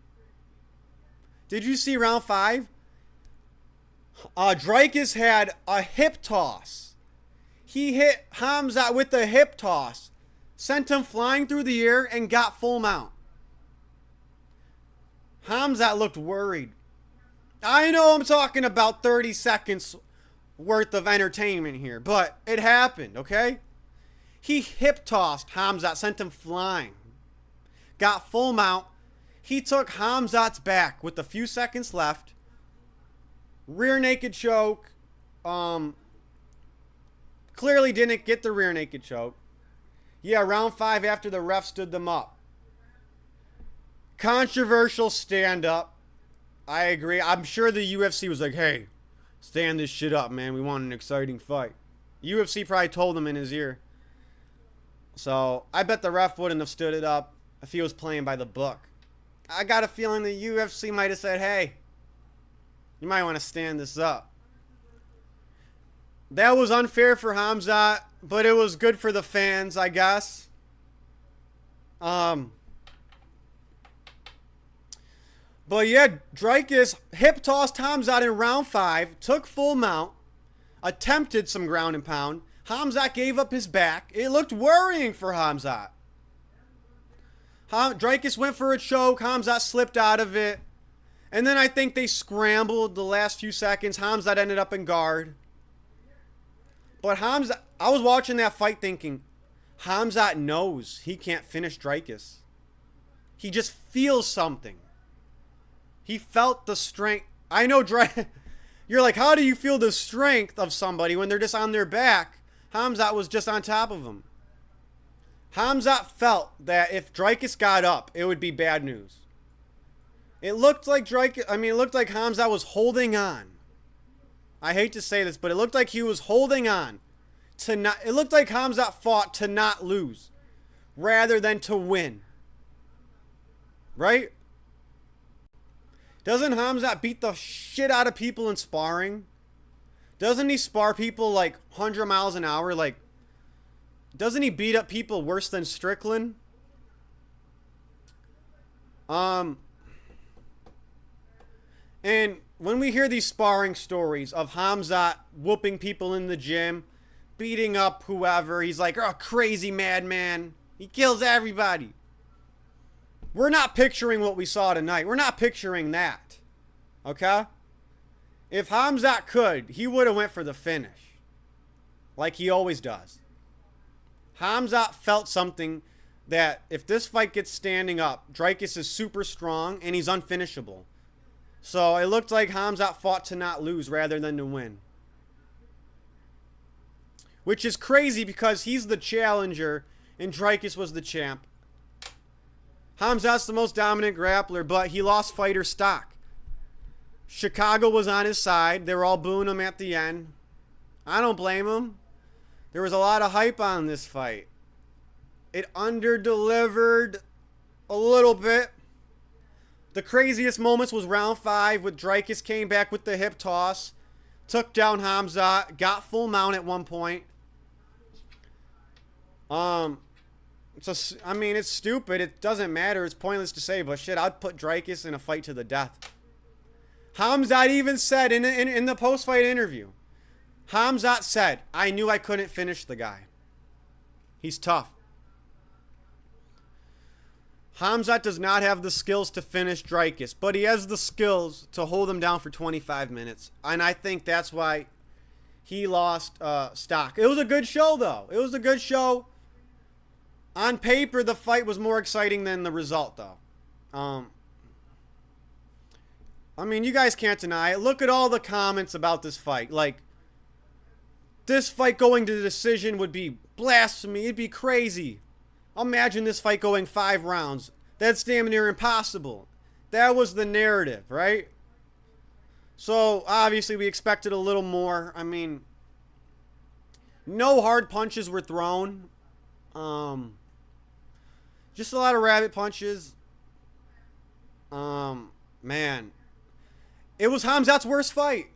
Did you see round 5? Dricus had a hip toss. He hit Hamza with the hip toss, sent him flying through the air, and got full mount. Hamza looked worried. I know I'm talking about 30 seconds worth of entertainment here, but it happened, okay? He hip tossed Hamza, sent him flying. Got full mount. He took Hamzat's back with a few seconds left. Rear naked choke. Clearly didn't get the rear naked choke. Yeah, round 5 after the ref stood them up. Controversial stand-up. I agree. I'm sure the UFC was like, hey, stand this shit up, man. We want an exciting fight. UFC probably told him in his ear. So, I bet the ref wouldn't have stood it up if he was playing by the book. I got a feeling the UFC might have said, hey, you might want to stand this up. That was unfair for Hamza, but it was good for the fans, I guess. But yeah, Draus hip tossed Hamza in round 5, took full mount, attempted some ground and pound. Hamza gave up his back. It looked worrying for Hamza. Draus went for a choke. Hamza slipped out of it. And then I think they scrambled the last few seconds. Hamza ended up in guard. But Hamza, I was watching that fight thinking, Hamza knows he can't finish Draus. He just feels something. He felt the strength. I know you're like, how do you feel the strength of somebody when they're just on their back? Hamza was just on top of him. Hamza felt that if Draus got up, it would be bad news. It looked like Hamza was holding on. I hate to say this, but it looked like he was holding on to not. It looked like Hamza fought to not lose rather than to win. Right? Doesn't Hamza beat the shit out of people in sparring? Doesn't he spar people like 100 miles an hour? Like, doesn't he beat up people worse than Strickland? And when we hear these sparring stories of Hamza whooping people in the gym, beating up whoever, he's like, oh, crazy madman. He kills everybody. We're not picturing what we saw tonight. We're not picturing that. Okay? If Hamza could, he would have went for the finish. Like he always does. Hamza felt something that if this fight gets standing up, Draus is super strong and he's unfinishable. So it looked like Hamza fought to not lose rather than to win. Which is crazy because he's the challenger and Draus was the champ. Hamza's the most dominant grappler, but he lost fighter stock. Chicago was on his side. They were all booing him at the end. I don't blame him. There was a lot of hype on this fight. It under-delivered a little bit. The craziest moments was round 5 with Draus came back with the hip toss. Took down Hamza. Got full mount at one point. It's stupid. It doesn't matter. It's pointless to say, but shit, I'd put Draus in a fight to the death. Hamza even said in the post-fight interview, Hamza said, I knew I couldn't finish the guy. He's tough. Hamza does not have the skills to finish Draus, but he has the skills to hold him down for 25 minutes. And I think that's why he lost stock. It was a good show, though. It was a good show. On paper, the fight was more exciting than the result, though. You guys can't deny it. Look at all the comments about this fight. Like, this fight going to the decision would be blasphemy. It'd be crazy. Imagine this fight going 5 rounds. That's damn near impossible. That was the narrative, right? So, obviously, we expected a little more. No hard punches were thrown. Just a lot of rabbit punches. Man. It was Hamza's worst fight.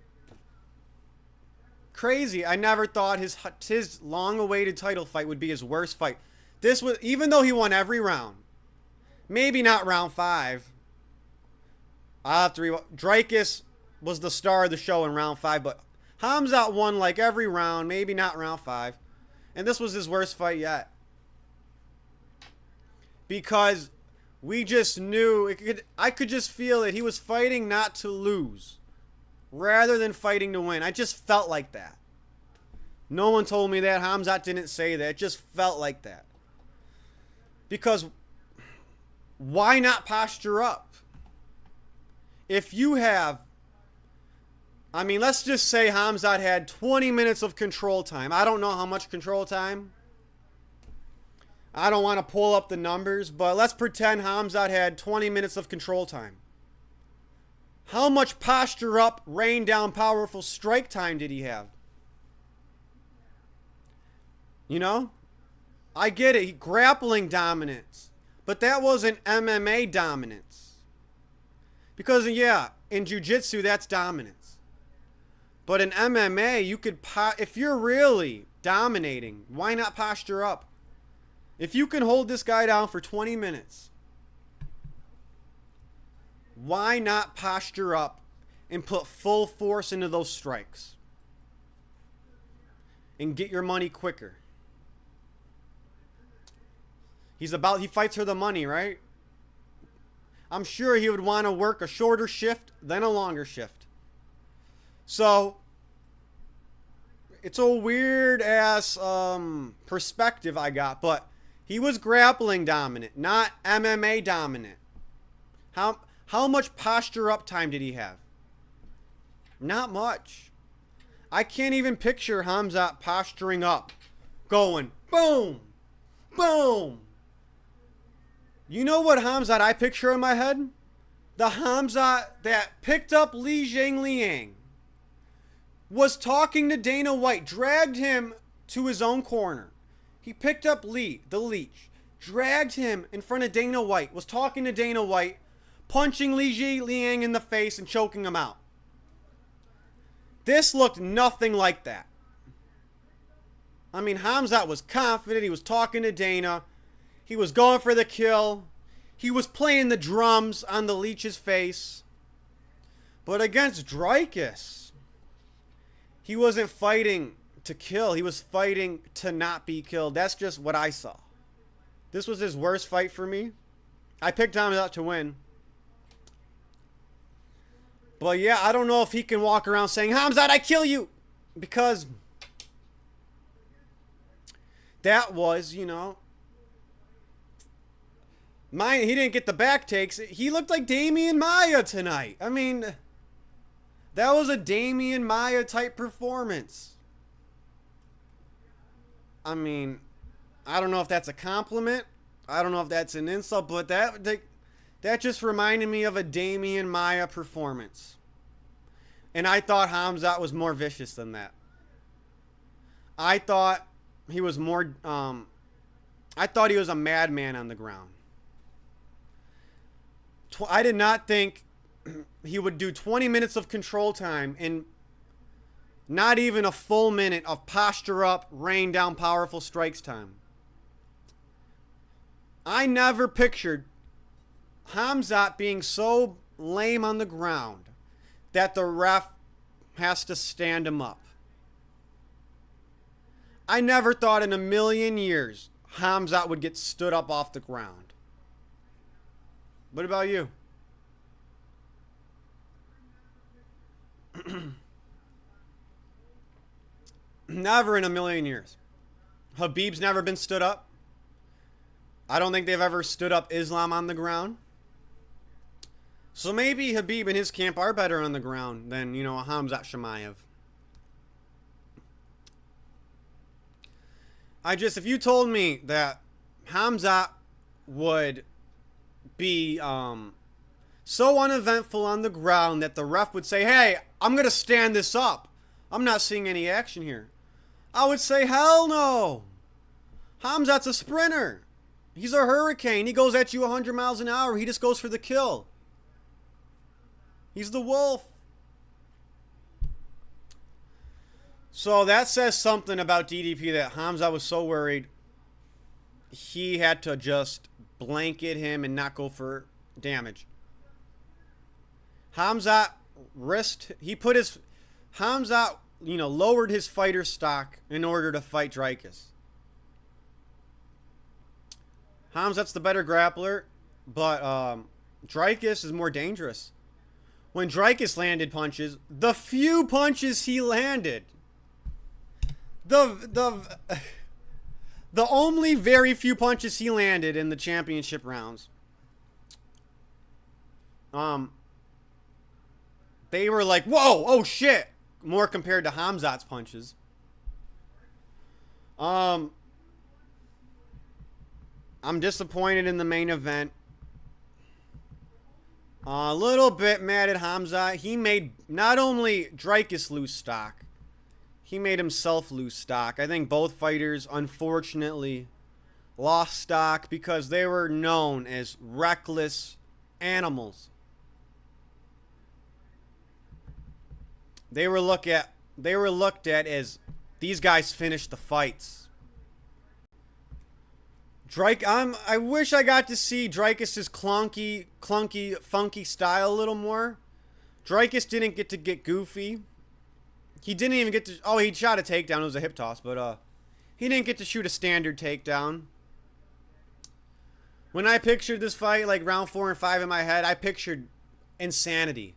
Crazy. I never thought his long-awaited title fight would be his worst fight. This was, even though he won every round. Maybe not round 5. I'll have to Draus was the star of the show in round 5, but Hamza won like every round, maybe not round 5. And this was his worst fight yet. Because we just knew, I could just feel that he was fighting not to lose rather than fighting to win. I just felt like that. No one told me that. Hamza didn't say that. It just felt like that. Because why not posture up? If you have, let's just say Hamza had 20 minutes of control time. I don't know how much control time. I don't want to pull up the numbers, but let's pretend Hamza had 20 minutes of control time. How much posture up, rain down, powerful strike time did he have? I get it. Grappling dominance. But that wasn't MMA dominance. Because, yeah, in jiu-jitsu, that's dominance. But in MMA, you could, if you're really dominating, why not posture up? If you can hold this guy down for 20 minutes, why not posture up and put full force into those strikes? And get your money quicker. He fights for the money, right? I'm sure he would want to work a shorter shift than a longer shift. So, it's a weird ass perspective I got, but he was grappling dominant, not MMA dominant. How much posture up time did he have? Not much. I can't even picture Hamza posturing up, going boom, boom. You know what Hamza I picture in my head? The Hamza that picked up Li Jingliang, was talking to Dana White, dragged him to his own corner. He picked up Li, the leech, dragged him in front of Dana White, was talking to Dana White, punching Li Jingliang in the face and choking him out. This looked nothing like that. I mean, Hamza was confident. He was talking to Dana. He was going for the kill. He was playing the drums on the leech's face. But against Draus, he wasn't fighting to kill. He was fighting to not be killed. That's just what I saw. This was his worst fight for me. I picked Hamza to win. But yeah, I don't know if he can walk around saying, Hamza, I kill you. Because that was, you know, he didn't get the back takes. He looked like Damian Maia tonight. I mean, that was a Damian Maia type performance. I mean, I don't know if that's a compliment. I don't know if that's an insult, but that just reminded me of a Damian Maia performance. And I thought Hamza was more vicious than that. I thought he was more, I thought he was a madman on the ground. I did not think he would do 20 minutes of control time and not even a full minute of posture up, rain down powerful strikes time. I never pictured Hamza being so lame on the ground that the ref has to stand him up. I never thought in a million years Hamza would get stood up off the ground. What about you? Never in a million years. Habib's never been stood up. I don't think they've ever stood up Islam on the ground. So maybe Habib and his camp are better on the ground than, you know, a Hamza Chimaev. If you told me that Hamza would be so uneventful on the ground that the ref would say, hey, I'm going to stand this up, I'm not seeing any action here, I would say, hell no. Hamza's a sprinter. He's a hurricane. He goes at you 100 miles an hour. He just goes for the kill. He's the wolf. So that says something about DDP, that Hamza was so worried he had to just blanket him and not go for damage. Hamza lowered his fighter stock in order to fight Draus. Hamza's the better grappler, but Draus is more dangerous. When Draus landed punches, the few punches he landed, the only very few punches he landed in the championship rounds, they were like, whoa, oh shit, more compared to Hamza's punches. I'm disappointed in the main event. A little bit mad at Hamza. He made not only Draus lose stock, he made himself lose stock. I think both fighters, unfortunately, lost stock because they were known as reckless animals. They were looked at as these guys finished the fights. I wish I got to see Draus' clunky, funky style a little more. Draus didn't get goofy. He didn't even get to... Oh, he shot a takedown. It was a hip toss, but he didn't get to shoot a standard takedown. When I pictured this fight, like round 4 and 5 in my head, I pictured insanity.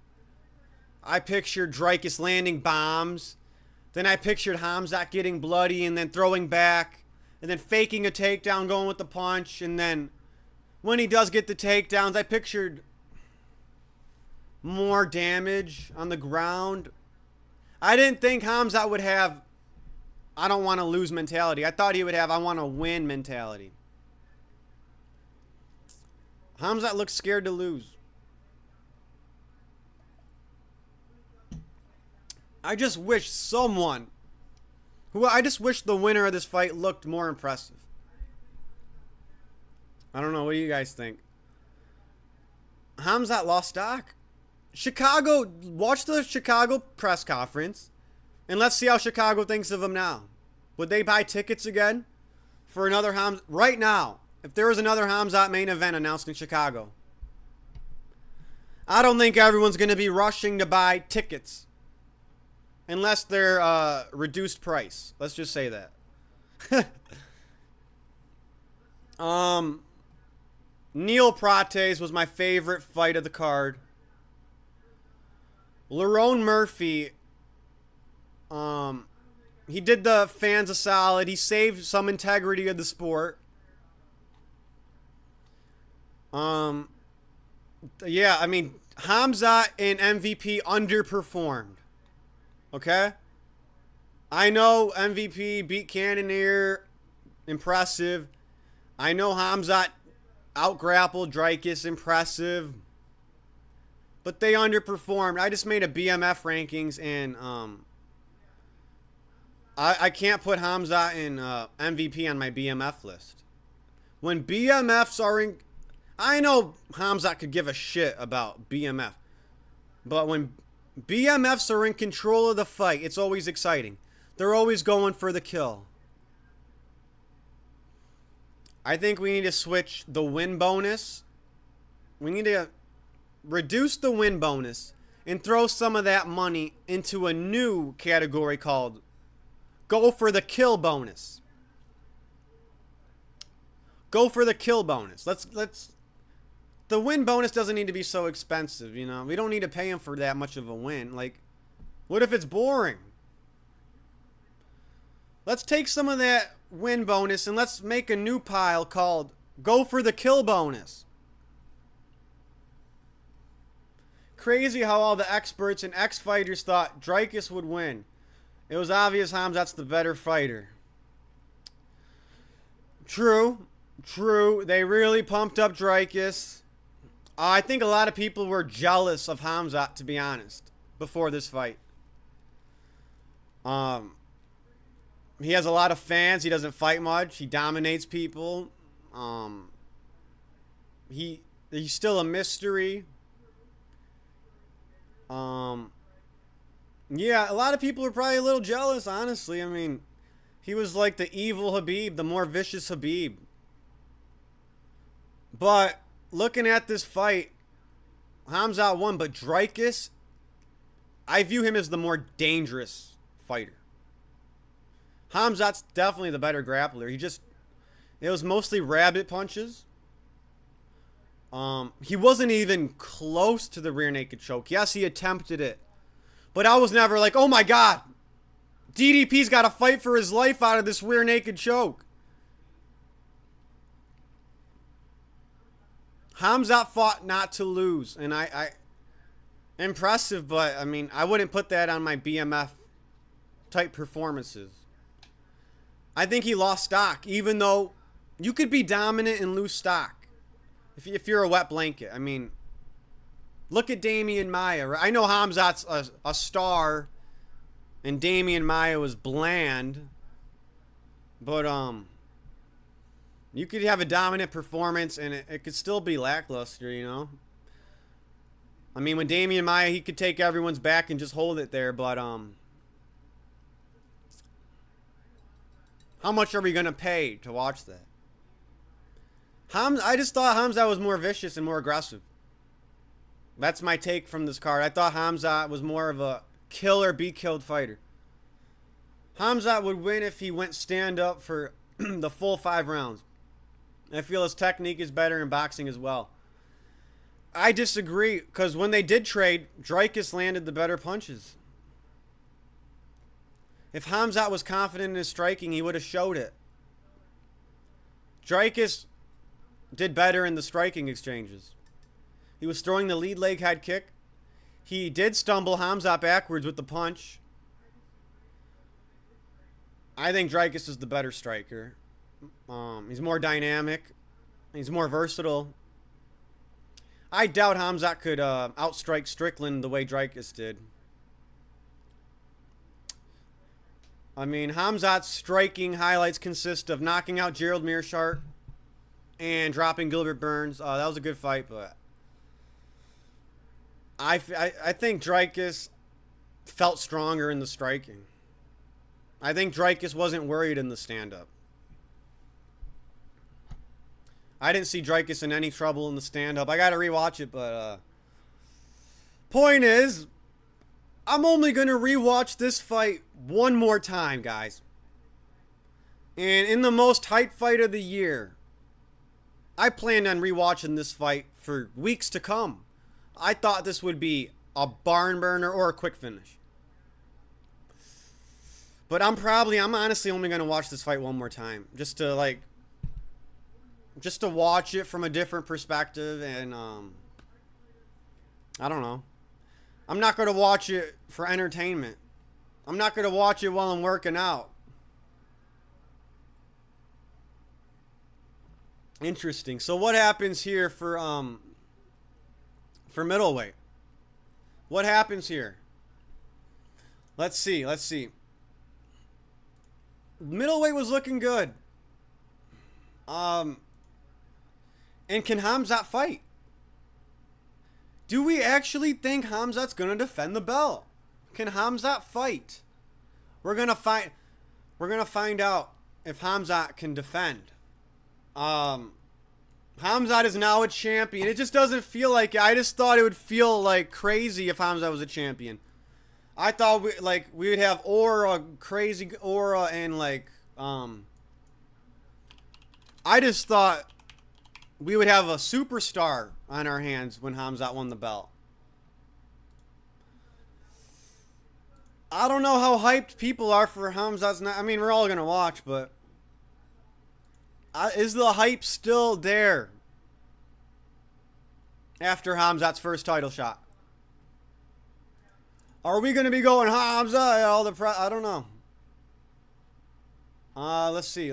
I pictured Draus landing bombs. Then I pictured Hamza getting bloody and then throwing back. And then faking a takedown, going with the punch. And then when he does get the takedowns, I pictured more damage on the ground. I didn't think Hamza would have I don't want to lose mentality. I thought he would have I want to win mentality. Hamza looks scared to lose. I just wish I just wish the winner of this fight looked more impressive. I don't know. What do you guys think? Hamza lost stock. Chicago, watch the Chicago press conference, and let's see how Chicago thinks of him now. Would they buy tickets again for another Hamza? Right now, if there was another Hamza main event announced in Chicago, I don't think everyone's going to be rushing to buy tickets. Unless they're reduced price. Let's just say that. Neil Praters was my favorite fight of the card. Lerone Murphy, he did the fans a solid. He saved some integrity of the sport. Yeah, I mean, Hamza and MVP underperformed. Okay? I know MVP beat Cannonier. Impressive. I know Hamza out-grappled Draus. Impressive. But they underperformed. I just made a BMF rankings, and I can't put Hamza and MVP on my BMF list. When BMFs are in... I know Hamza could give a shit about BMF. But when BMFs are in control of the fight, it's always exciting. They're always going for the kill. I think we need to switch the win bonus. We need to reduce the win bonus and throw some of that money into a new category called go for the kill bonus. Go for the kill bonus. Let's the win bonus doesn't need to be so expensive, you know. We don't need to pay him for that much of a win. Like, what if it's boring? Let's take some of that win bonus and let's make a new pile called go for the kill bonus. Crazy how all the experts and ex-fighters thought Draus would win. It was obvious Hamza's the better fighter. True. They really pumped up Draus. I think a lot of people were jealous of Hamza, to be honest, before this fight. He has a lot of fans. He doesn't fight much. He dominates people. He's still a mystery. Yeah, a lot of people were probably a little jealous, honestly. I mean, he was like the evil Khabib, the more vicious Khabib. But looking at this fight, Hamza won, but Draus, I view him as the more dangerous fighter. Hamza's definitely the better grappler. It was mostly rabbit punches. He wasn't even close to the rear naked choke. Yes, he attempted it. But I was never like, oh my God, DDP's got to fight for his life out of this rear naked choke. Hamza fought not to lose, and I impressive, but I mean, I wouldn't put that on my BMF type performances. I think he lost stock, even though you could be dominant and lose stock if you're a wet blanket. I mean, look at Damian Maia. I know Hamza's a star, and Damian Maia was bland, but you could have a dominant performance and it could still be lackluster, you know. I mean, when Damian Maia, he could take everyone's back and just hold it there, but how much are we gonna pay to watch that? I just thought Hamza was more vicious and more aggressive. That's my take from this card. I thought Hamza was more of a kill or be killed fighter. Hamza would win if he went stand up for the full 5 rounds. I feel his technique is better in boxing as well. I disagree, because when they did trade, Draus landed the better punches. If Hamza was confident in his striking, he would have showed it. Draus did better in the striking exchanges. He was throwing the lead leg head kick. He did stumble Hamza backwards with the punch. I think Draus is the better striker. He's more dynamic. He's more versatile. I doubt Hamza could outstrike Strickland the way Draus did. I mean, Hamza's striking highlights consist of knocking out Gerald Meerschaert and dropping Gilbert Burns. That was a good fight, but I think Draus felt stronger in the striking. I think Draus wasn't worried in the stand-up. I didn't see Draus in any trouble in the stand-up. I got to rewatch it, but point is, I'm only going to rewatch this fight one more time, guys. And in the most hyped fight of the year, I planned on rewatching this fight for weeks to come. I thought this would be a barn burner or a quick finish. But I'm honestly only going to watch this fight one more time. Just to watch it from a different perspective. And, I don't know. I'm not going to watch it for entertainment. I'm not going to watch it while I'm working out. Interesting. So what happens here for middleweight? What happens here? Let's see. Middleweight was looking good. And can Hamza fight? Do we actually think Hamza's going to defend the belt? Can Hamza fight? We're going to find out if Hamza can defend. Hamza is now a champion. It just doesn't feel like it. I just thought it would feel like crazy if Hamza was a champion. I thought we would have aura, crazy aura, and I just thought we would have a superstar on our hands when Hamza won the belt. I don't know how hyped people are for Hamza's. I mean, we're all gonna watch, but is the hype still there after Hamza's first title shot? Are we gonna be going Hamza? I don't know. Let's see.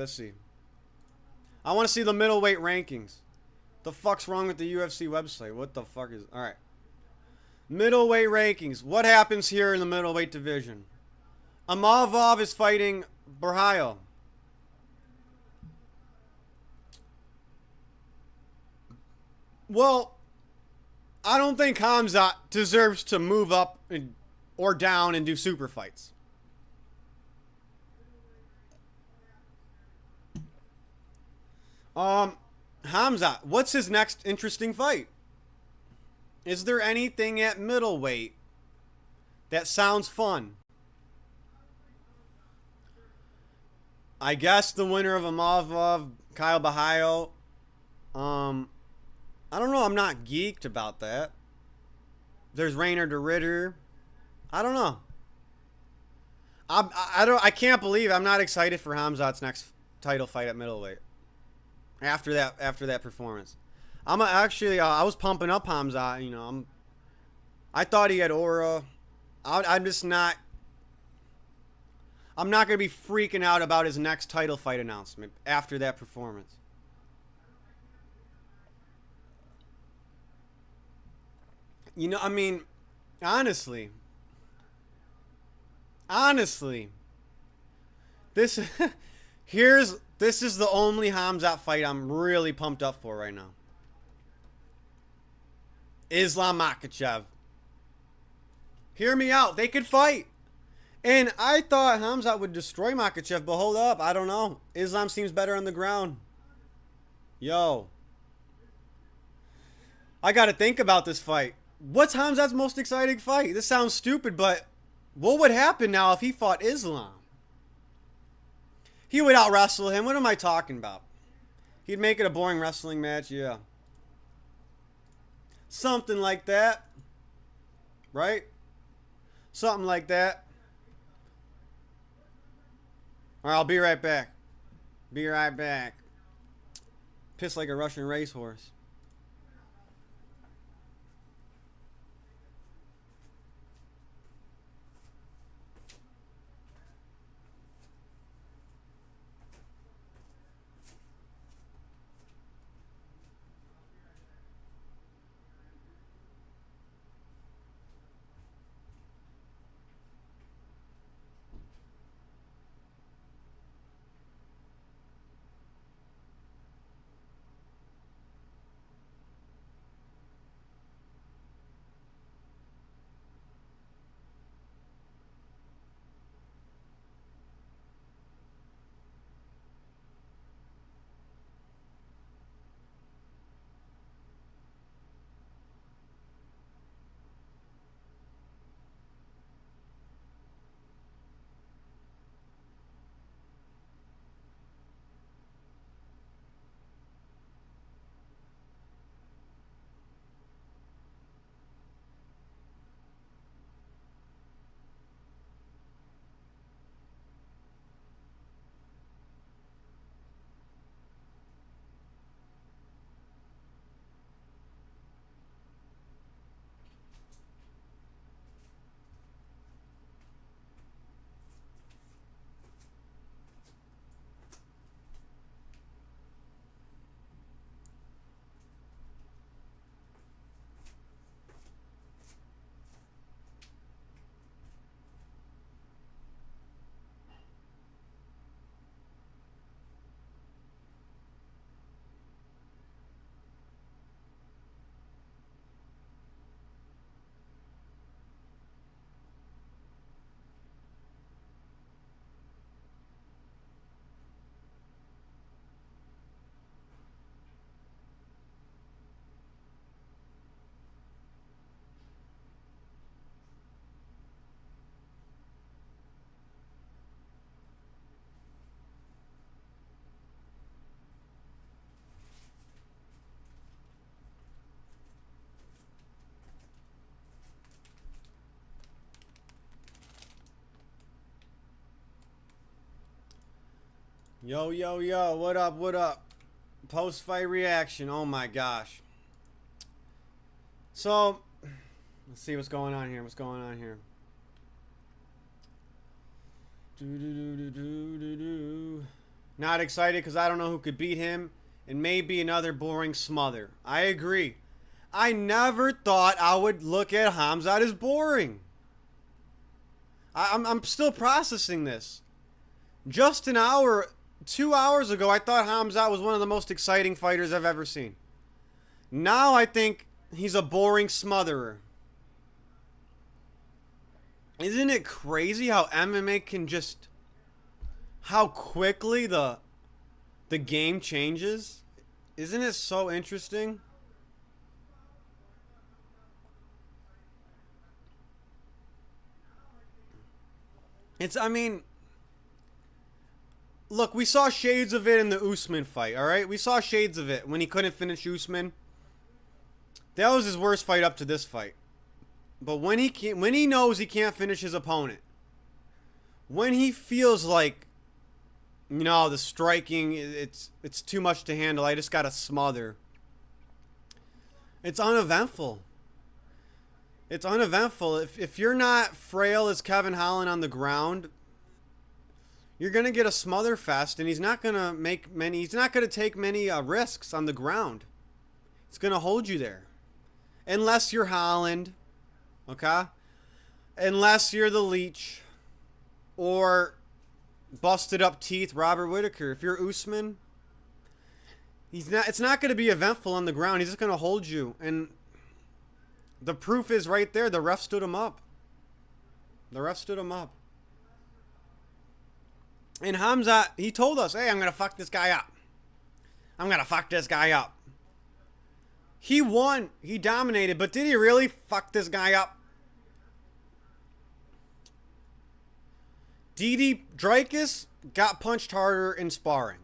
I want to see the middleweight rankings. The fuck's wrong with the UFC website? What the fuck is... Alright. Middleweight rankings. What happens here in the middleweight division? Amavov is fighting Borjaio. Well, I don't think Hamza deserves to move up or down and do super fights. Hamza, what's his next interesting fight? Is there anything at middleweight that sounds fun? I guess the winner of Amavov, Kyle Borjaio. I don't know. I'm not geeked about that. There's Rainer de Ritter. I don't know. I can't believe I'm not excited for Hamza's next title fight at middleweight. After that performance, I was pumping up Hamza. You know, I thought he had aura. I'm not gonna be freaking out about his next title fight announcement after that performance. You know, I mean, honestly, this this is the only Hamza fight I'm really pumped up for right now. Islam Makhachev. Hear me out. They could fight. And I thought Hamza would destroy Makhachev, but hold up. I don't know. Islam seems better on the ground. Yo. I got to think about this fight. What's Hamza's most exciting fight? This sounds stupid, but what would happen now if he fought Islam? He would out-wrestle him. What am I talking about? He'd make it a boring wrestling match, yeah. Something like that. Right? Something like that. Alright, I'll be right back. Be right back. Pissed like a Russian racehorse. Yo, yo, yo, what up, what up? Post-fight reaction, oh my gosh. So, let's see what's going on here, Not excited because I don't know who could beat him, and maybe another boring smother. I agree. I never thought I would look at Hamza as boring. I'm still processing this. Just an hour... 2 hours ago, I thought Hamza was one of the most exciting fighters I've ever seen. Now I think he's a boring smotherer. Isn't it crazy how MMA can just... how quickly the game changes? Isn't it so interesting? I mean... Look, we saw shades of it in the Usman fight, alright? We saw shades of it when he couldn't finish Usman. That was his worst fight up to this fight. But when he knows he can't finish his opponent, when he feels like, you know, the striking, it's too much to handle, I just gotta smother. It's uneventful. It's uneventful. If you're not frail as Kevin Holland on the ground... You're going to get a smother fest, and he's not going to take many risks on the ground. It's going to hold you there. Unless you're Holland, okay? Unless you're the Leech, or busted up teeth Robert Whittaker. If you're Usman, it's not going to be eventful on the ground. He's just going to hold you. And the proof is right there. The ref stood him up. The ref stood him up. And Hamza, he told us, hey, I'm going to fuck this guy up. I'm going to fuck this guy up. He won. He dominated. But did he really fuck this guy up? Draus got punched harder in sparring.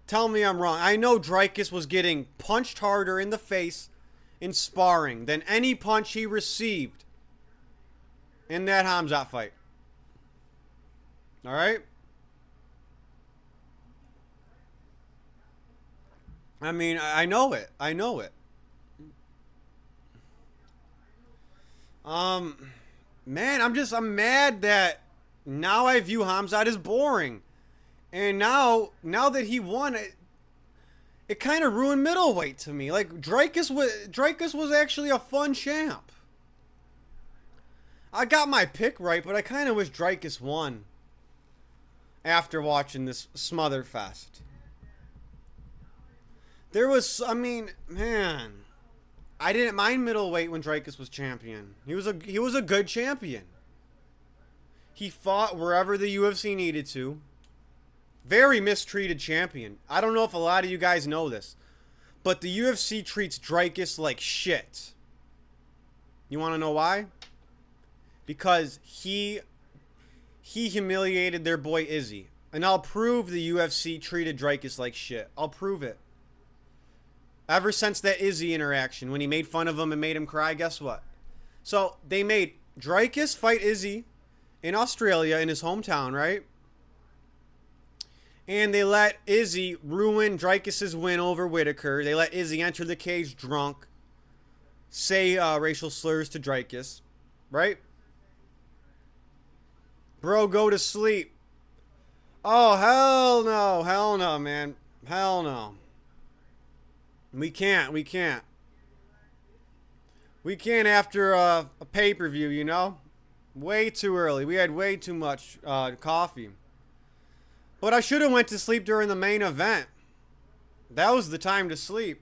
Tell me I'm wrong. I know Draus was getting punched harder in the face in sparring than any punch he received in that Hamza fight. All right? I mean, I know it. I know it. Man, I'm mad that now I view Hamza as boring. And now that he won, it kind of ruined middleweight to me. Like, Draus was actually a fun champ. I got my pick right, but I kind of wish Draus won after watching this smother fest. There was, I mean, man, I didn't mind middleweight when Draus was champion. He was a good champion. He fought wherever the UFC needed to. Very mistreated champion. I don't know if a lot of you guys know this, but the UFC treats Draus like shit. You want to know why? Because he humiliated their boy Izzy. And I'll prove the UFC treated Draus like shit. I'll prove it. Ever since that Izzy interaction, when he made fun of him and made him cry, guess what? So, they made Draus fight Izzy in Australia, in his hometown, right? And they let Izzy ruin Draus' win over Whitaker. They let Izzy enter the cage drunk, say racial slurs to Draus, right? Bro, go to sleep. Oh, hell no, man. Hell no. We can't after a pay-per-view, you know? Way too early. We had way too much coffee. But I should have went to sleep during the main event. That was the time to sleep.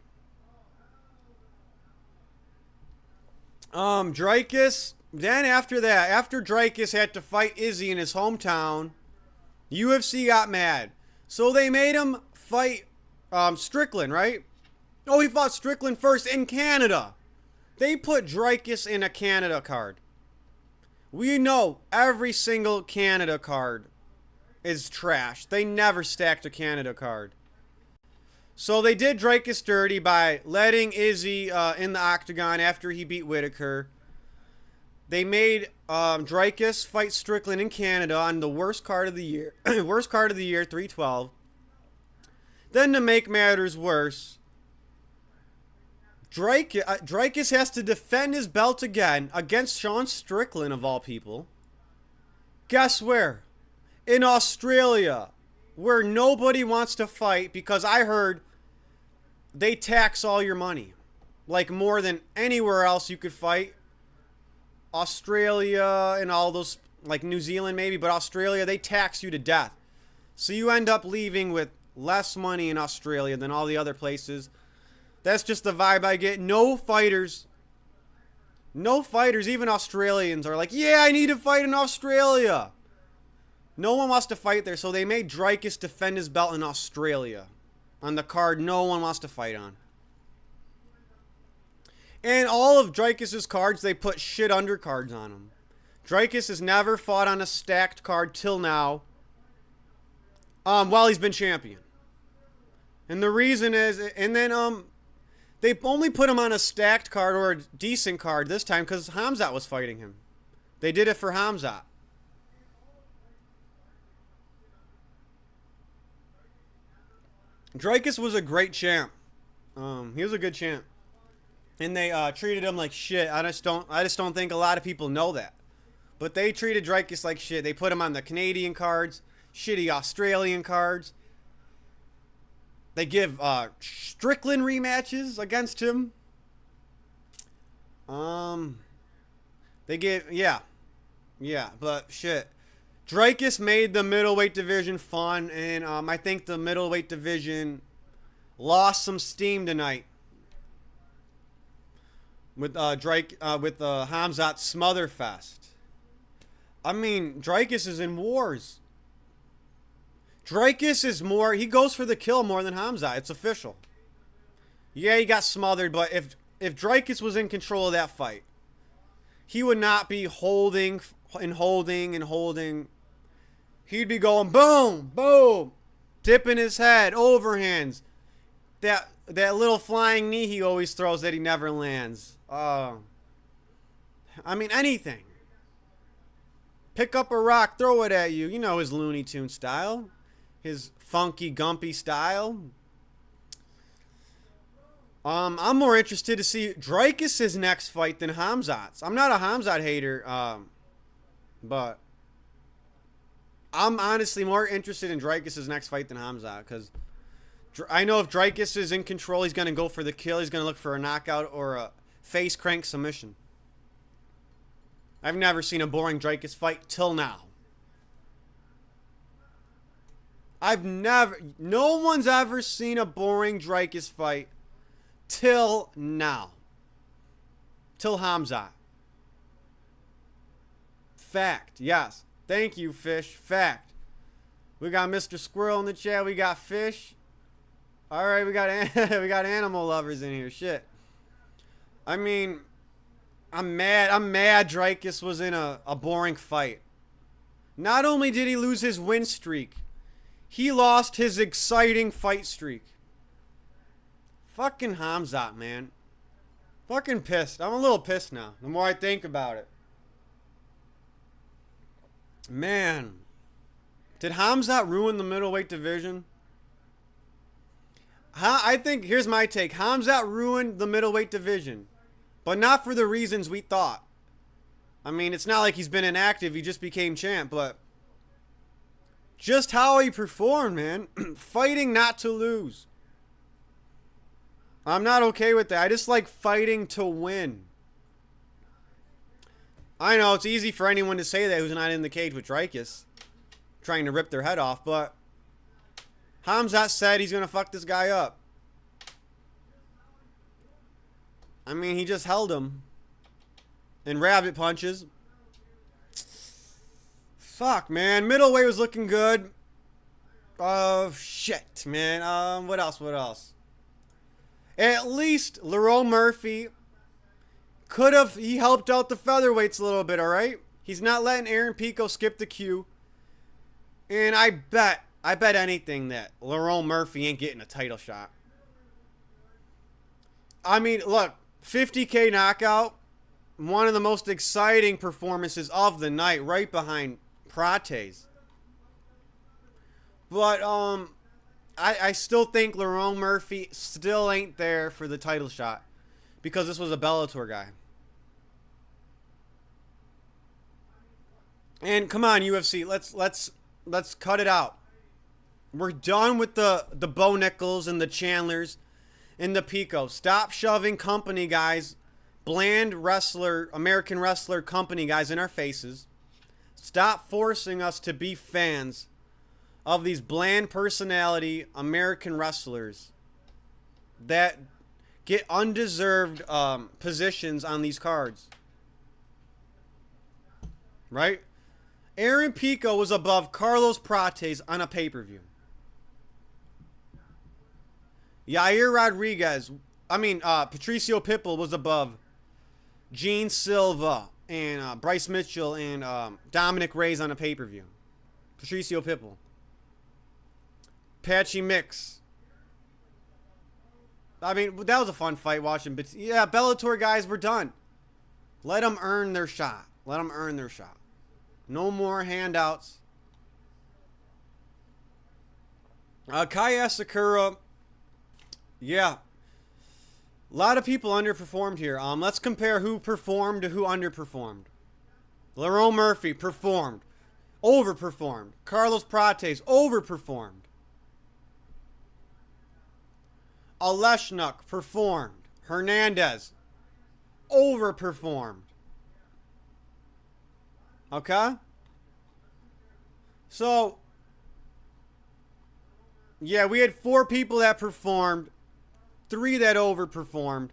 Draus, then after that, after Draus had to fight Izzy in his hometown, UFC got mad. So they made him fight Strickland, right? Oh, he fought Strickland first in Canada. They put Draus in a Canada card. We know every single Canada card is trash. They never stacked a Canada card. So they did Draus dirty by letting Izzy in the octagon after he beat Whitaker. They made Draus fight Strickland in Canada on the worst card of the year. Worst card of the year, 312. Then to make matters worse, Draus has to defend his belt again against Sean Strickland, of all people. Guess where? In Australia, where nobody wants to fight because I heard they tax all your money. Like more than anywhere else you could fight. Australia and all those, like New Zealand maybe, but Australia, they tax you to death. So you end up leaving with less money in Australia than all the other places. That's just the vibe I get. No fighters, even Australians are like, yeah, I need to fight in Australia. No one wants to fight there, so they made Draus defend his belt in Australia. On the card no one wants to fight on. And all of Draus' cards, they put shit undercards on them. Draus has never fought on a stacked card till now. While he's been champion. And the reason is, and then they only put him on a stacked card or a decent card this time because Hamza was fighting him. They did it for Hamza. Draus was a great champ. He was a good champ. And they treated him like shit. I just don't think a lot of people know that. But they treated Draus like shit. They put him on the Canadian cards, shitty Australian cards. They give Strickland rematches against him. They give, yeah, but shit. Draus made the middleweight division fun, and I think the middleweight division lost some steam tonight. with Hamzat Smotherfest. I mean, Draus is in wars. Draus is more. He goes for the kill more than Hamza. It's official. Yeah, he got smothered, but if Draus was in control of that fight, he would not be holding and holding and holding. He'd be going boom, boom, dipping his head, overhands. That little flying knee he always throws that he never lands. I mean, anything. Pick up a rock, throw it at you. You know his Looney Tune style. His funky, gumpy style. I'm more interested to see Draus' next fight than Hamzat's. I'm not a Hamzat hater, but I'm honestly more interested in Draus' next fight than Hamzat, because I know if Draus is in control, he's going to go for the kill. He's going to look for a knockout or a face crank submission. I've never seen a boring Draus fight till now. No one's ever seen a boring Draus fight till now. Till Hamza. Fact. Yes. Thank you, Fish. Fact. We got Mr. Squirrel in the chat. We got Fish. All right, we got animal lovers in here. Shit. I mean, I'm mad Draus was in a boring fight. Not only did he lose his win streak, he lost his exciting fight streak. Fucking Hamzat, man. Fucking pissed. I'm a little pissed now, the more I think about it. Man. Did Hamzat ruin the middleweight division? I think, here's my take. Hamzat ruined the middleweight division. But not for the reasons we thought. I mean, it's not like he's been inactive. He just became champ, but just how he performed, man. Fighting not to lose. I'm not okay with that. I just like fighting to win. I know it's easy for anyone to say that who's not in the cage with Draus, trying to rip their head off, but Hamzat said he's going to fuck this guy up. I mean, he just held him. And rabbit punches. Fuck, man. Middleweight was looking good. Shit, man. What else? At least Lerone Murphy he helped out the featherweights a little bit, alright? He's not letting Aaron Pico skip the queue. And I bet anything that Lerone Murphy ain't getting a title shot. I mean, look, 50K knockout, one of the most exciting performances of the night, right behind Praters. But I still think Lerone Murphy still ain't there for the title shot because this was a Bellator guy. And come on, UFC, let's cut it out. We're done with the Bo Nickals and the Chandlers and the Pico. Stop shoving company guys, bland wrestler, American wrestler company guys in our faces. Stop forcing us to be fans of these bland personality American wrestlers that get undeserved positions on these cards. Right? Aaron Pico was above Carlos Praters on a pay-per-view. Patricio Pitbull was above Gene Silva and Bryce Mitchell and Dominic Reyes on a pay-per-view. Patricio Pitbull. Patchy Mix. I mean, that was a fun fight watching. But yeah, Bellator guys, we're done. Let them earn their shot. No more handouts. Kai Asakura. Yeah. A lot of people underperformed here. Let's compare who performed to who underperformed. Lerone Murphy performed. Overperformed. Carlos Praters overperformed. Aleshnuk performed. Hernandez overperformed. Okay? So, yeah, we had 4 people that performed, 3 that overperformed.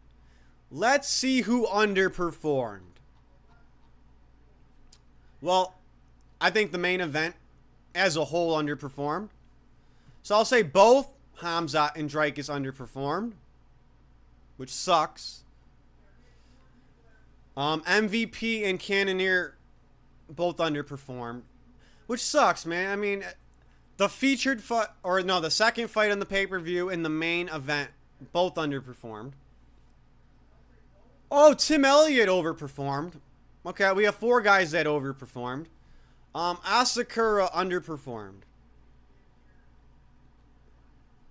Let's see who underperformed. Well, I think the main event as a whole underperformed. So I'll say both Hamza and Draus underperformed, which sucks. MVP and Cannoneer both underperformed, which sucks, man. I mean, the featured fight, or no, the second fight on the pay-per-view and the main event both underperformed. Oh, Tim Elliot overperformed. Okay, we have 4 guys that overperformed. Asakura underperformed.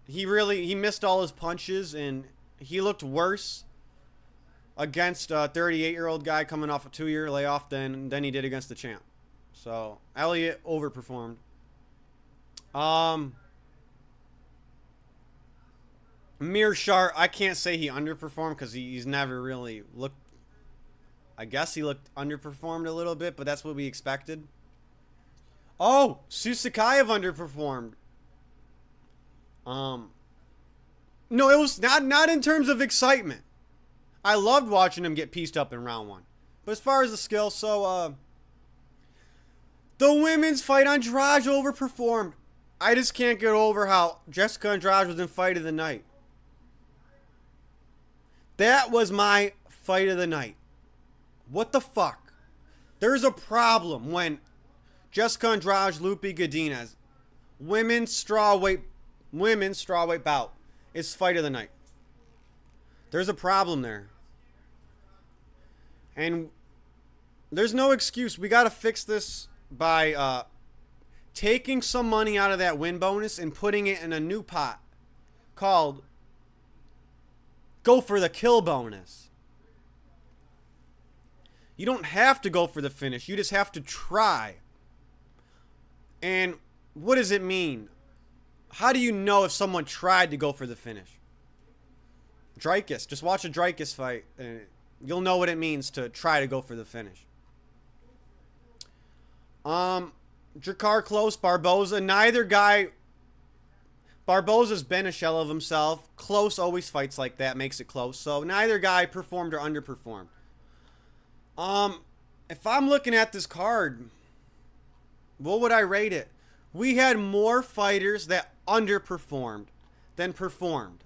He missed all his punches and he looked worse against a 38-year-old guy coming off a 2-year layoff than he did against the champ. So, Elliot overperformed. Mearshart, I can't say he underperformed because he's never really looked... I guess he looked underperformed a little bit, but that's what we expected. Oh, Susukay have underperformed. No, it was not in terms of excitement. I loved watching him get pieced up in round 1. But as far as the skill, so, the women's fight on Draus overperformed. I just can't get over how Jessica Andrade was in fight of the night. That was my fight of the night. What the fuck? There's a problem when Jessica Andrade, Lupe Godinez, women's strawweight bout is fight of the night. There's a problem there. And there's no excuse. We got to fix this by taking some money out of that win bonus and putting it in a new pot called Go for the Kill bonus. You don't have to go for the finish. You just have to try. And what does it mean? How do you know if someone tried to go for the finish? Draus. Just watch a Draus fight and you'll know what it means to try to go for the finish. Drakkar close, Barboza. Neither guy... Barboza's been a shell of himself. Close always fights like that, makes it close. So neither guy performed or underperformed. If I'm looking at this card, what would I rate it? We had more fighters that underperformed than performed.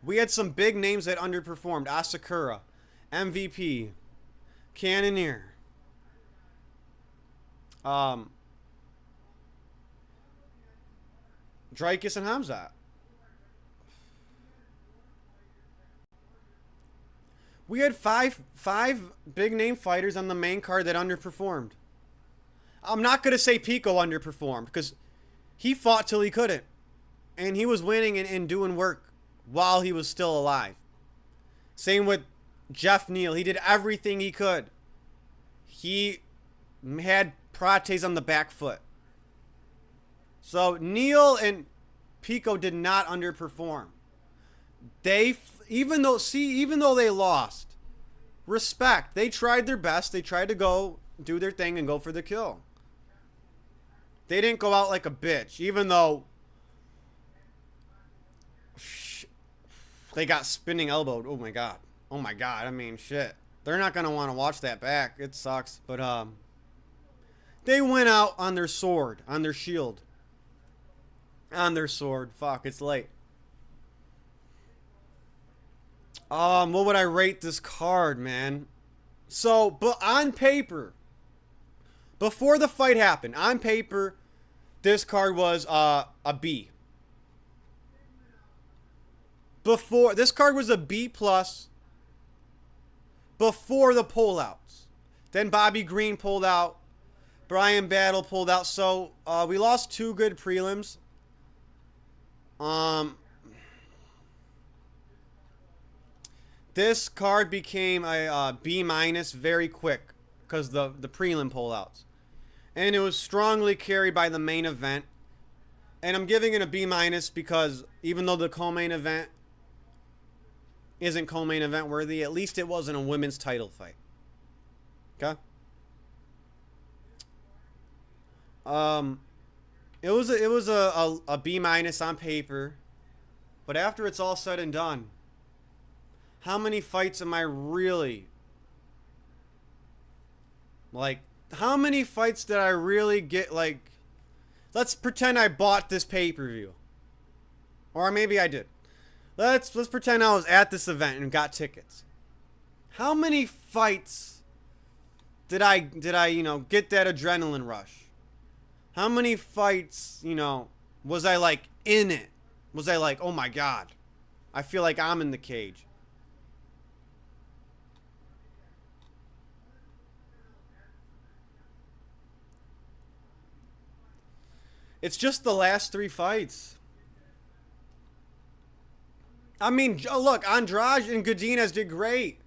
We had some big names that underperformed. Asakura, MVP, Cannoneer. Draus and Hamza. We had five big name fighters on the main card that underperformed. I'm not going to say Pico underperformed because he fought till he couldn't. And he was winning and doing work while he was still alive. Same with Jeff Neal. He did everything he could. He had Praters on the back foot. So Neal and Pico did not underperform. Even though they lost, respect. They tried their best. They tried to go do their thing and go for the kill. They didn't go out like a bitch, even though they got spinning elbowed. Oh my god. Oh my god. I mean, shit. They're not going to want to watch that back. It sucks. But they went out on their sword, on their shield. On their sword. Fuck, it's late. What would I rate this card, man? So, but on paper, before the fight happened, on paper, this card was a B. This card was a B plus before the pullouts. Then Bobby Green pulled out. Brian Battle pulled out. So, we lost 2 good prelims. This card became a B minus very quick because the prelim pullouts. And it was strongly carried by the main event. And I'm giving it a B minus because even though the co-main event isn't co-main event worthy, at least it wasn't a women's title fight. Okay? It was a B minus on paper. But after it's all said and done, How many fights am I really... Like, how many fights did I really get, like... Let's pretend I bought this pay-per-view. Or maybe I did. Let's pretend I was at this event and got tickets. How many fights did I, you know, get that adrenaline rush? How many fights, you know, was I like in it? Was I like, oh my God, I feel like I'm in the cage? It's just the last 3 fights. I mean, look, Andrade and Godinez did great.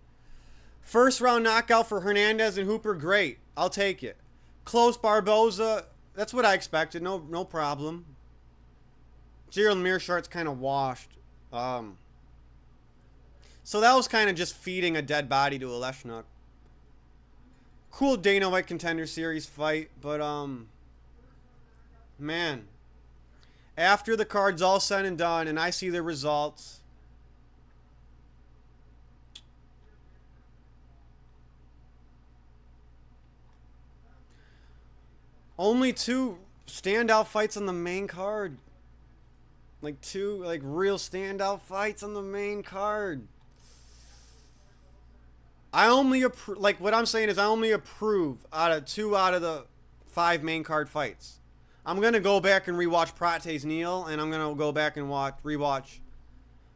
First round knockout for Hernandez and Hooper, great. I'll take it. Close Barboza, that's what I expected. No problem. Gerald Mearshardt's kind of washed. So that was kind of just feeding a dead body to a Leshnuk. Cool Dana White Contender Series fight, but man, after the card's all said and done and I see the results, only 2 standout fights on the main card. Like 2 like real standout fights on the main card. I only like what I'm saying is I only approve out of 2 out of the 5 main card fights. I'm gonna go back and rewatch Praters Neal, and I'm gonna go back and rewatch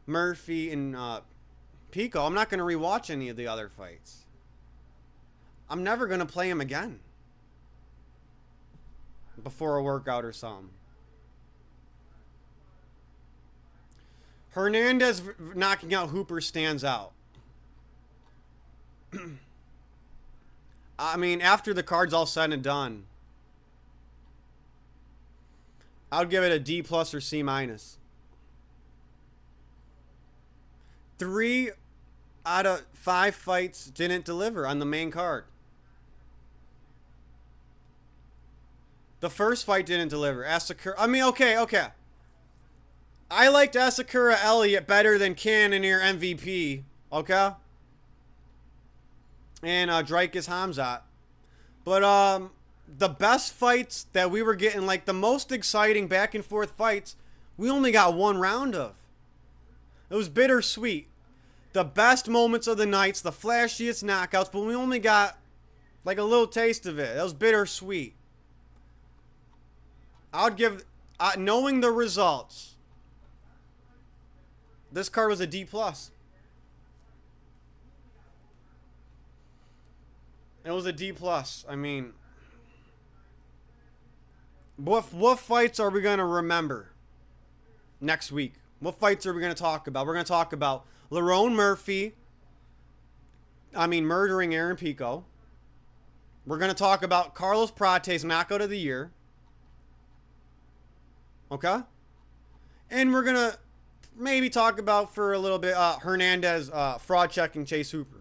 Murphy and Pico. I'm not gonna rewatch any of the other fights. I'm never gonna play him again before a workout or something. Hernandez knocking out Hooper stands out. I mean, after the card's all said and done, I would give it a D+ or C-. 3 out of 5 fights didn't deliver on the main card. The first fight didn't deliver. Asakura, I mean, okay. I liked Asakura Elliot better than Cannonier MVP, okay? And Draus Hamza. But the best fights that we were getting, like the most exciting back and forth fights, we only got 1 round of. It was bittersweet. The best moments of the nights, the flashiest knockouts, but we only got like a little taste of it. It was bittersweet. I would give, knowing the results, this card was a D+. It was a D+. I mean, what fights are we going to remember next week? What fights are we going to talk about? We're going to talk about Lerone Murphy. Murdering Aaron Pico. We're going to talk about Carlos Prates, knockout of the year. Okay? And we're going to maybe talk about for a little bit Hernandez fraud checking Chase Hooper.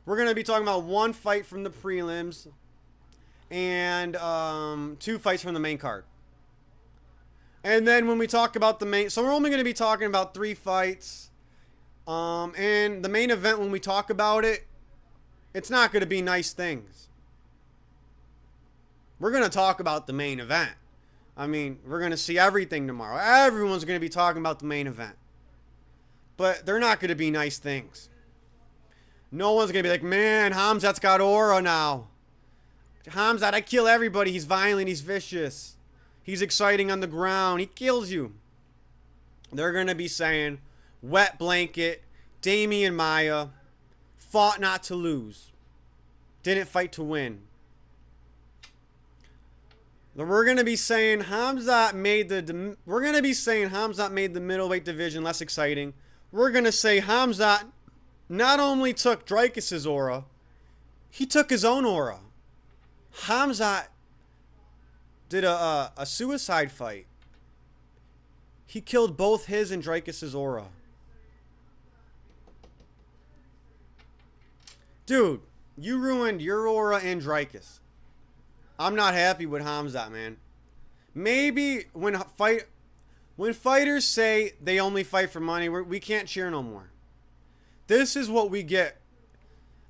We're going to be talking about 1 fight from the prelims and 2 fights from the main card. And then when we talk about the main... So we're only going to be talking about 3 fights. And the main event, when we talk about it, it's not going to be nice things. We're going to talk about the main event. I mean, we're going to see everything tomorrow. Everyone's going to be talking about the main event. But they're not going to be nice things. No one's going to be like, man, Hamzat's got aura now. Hamzat, I kill everybody. He's violent. He's vicious. He's exciting on the ground. He kills you. They're going to be saying, wet blanket, Damian Maia, fought not to lose. Didn't fight to win. We're going to be saying Hamzat made the middleweight division less exciting. We're going to say Hamzat not only took Draus' aura, he took his own aura. Hamzat did a suicide fight. He killed both his and Draus' aura. Dude, you ruined your aura and Draus. I'm not happy with Hamzat, man. Maybe when When fighters say they only fight for money, we can't cheer no more. This is what we get.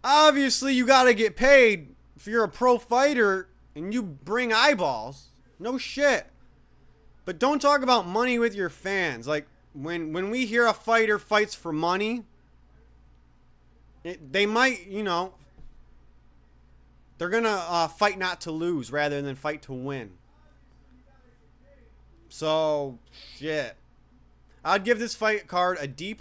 Obviously, you got to get paid if you're a pro fighter and you bring eyeballs. No shit. But don't talk about money with your fans. Like, when we hear a fighter fights for money, they might, you know, they're going to fight not to lose rather than fight to win. So, shit. I'd give this fight card a D+.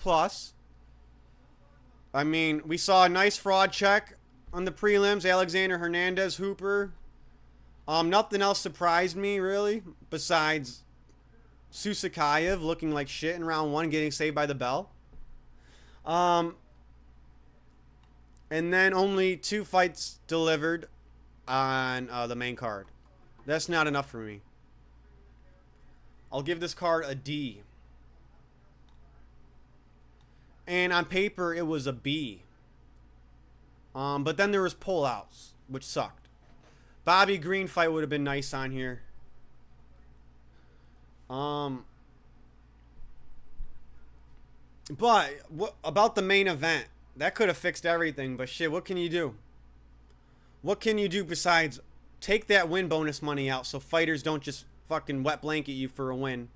I mean, we saw a nice fraud check on the prelims. Alexander Hernandez, Hooper. Nothing else surprised me, really, besides Susukay looking like shit in round 1, getting saved by the bell. And then only 2 fights delivered on the main card. That's not enough for me. I'll give this card a D. And on paper, it was a B. But then there was pullouts, which sucked. Bobby Green fight would have been nice on here. But what about the main event? That could have fixed everything, but shit, what can you do? What can you do besides take that win bonus money out so fighters don't just fucking wet blanket you for a win?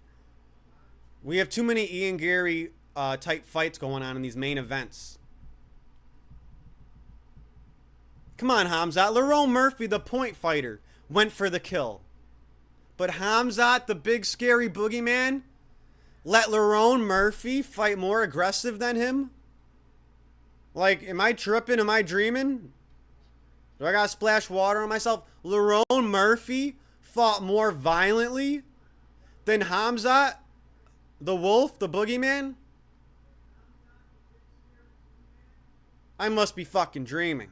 We have too many Ian Gary type fights going on in these main events. Come on, Hamza. Lerone Murphy, the point fighter, went for the kill. But Hamza, the big scary boogeyman, let Lerone Murphy fight more aggressive than him? Like, am I tripping? Am I dreaming? Do I gotta splash water on myself? Lerone Murphy fought more violently than Hamza, the wolf, the boogeyman? I must be fucking dreaming.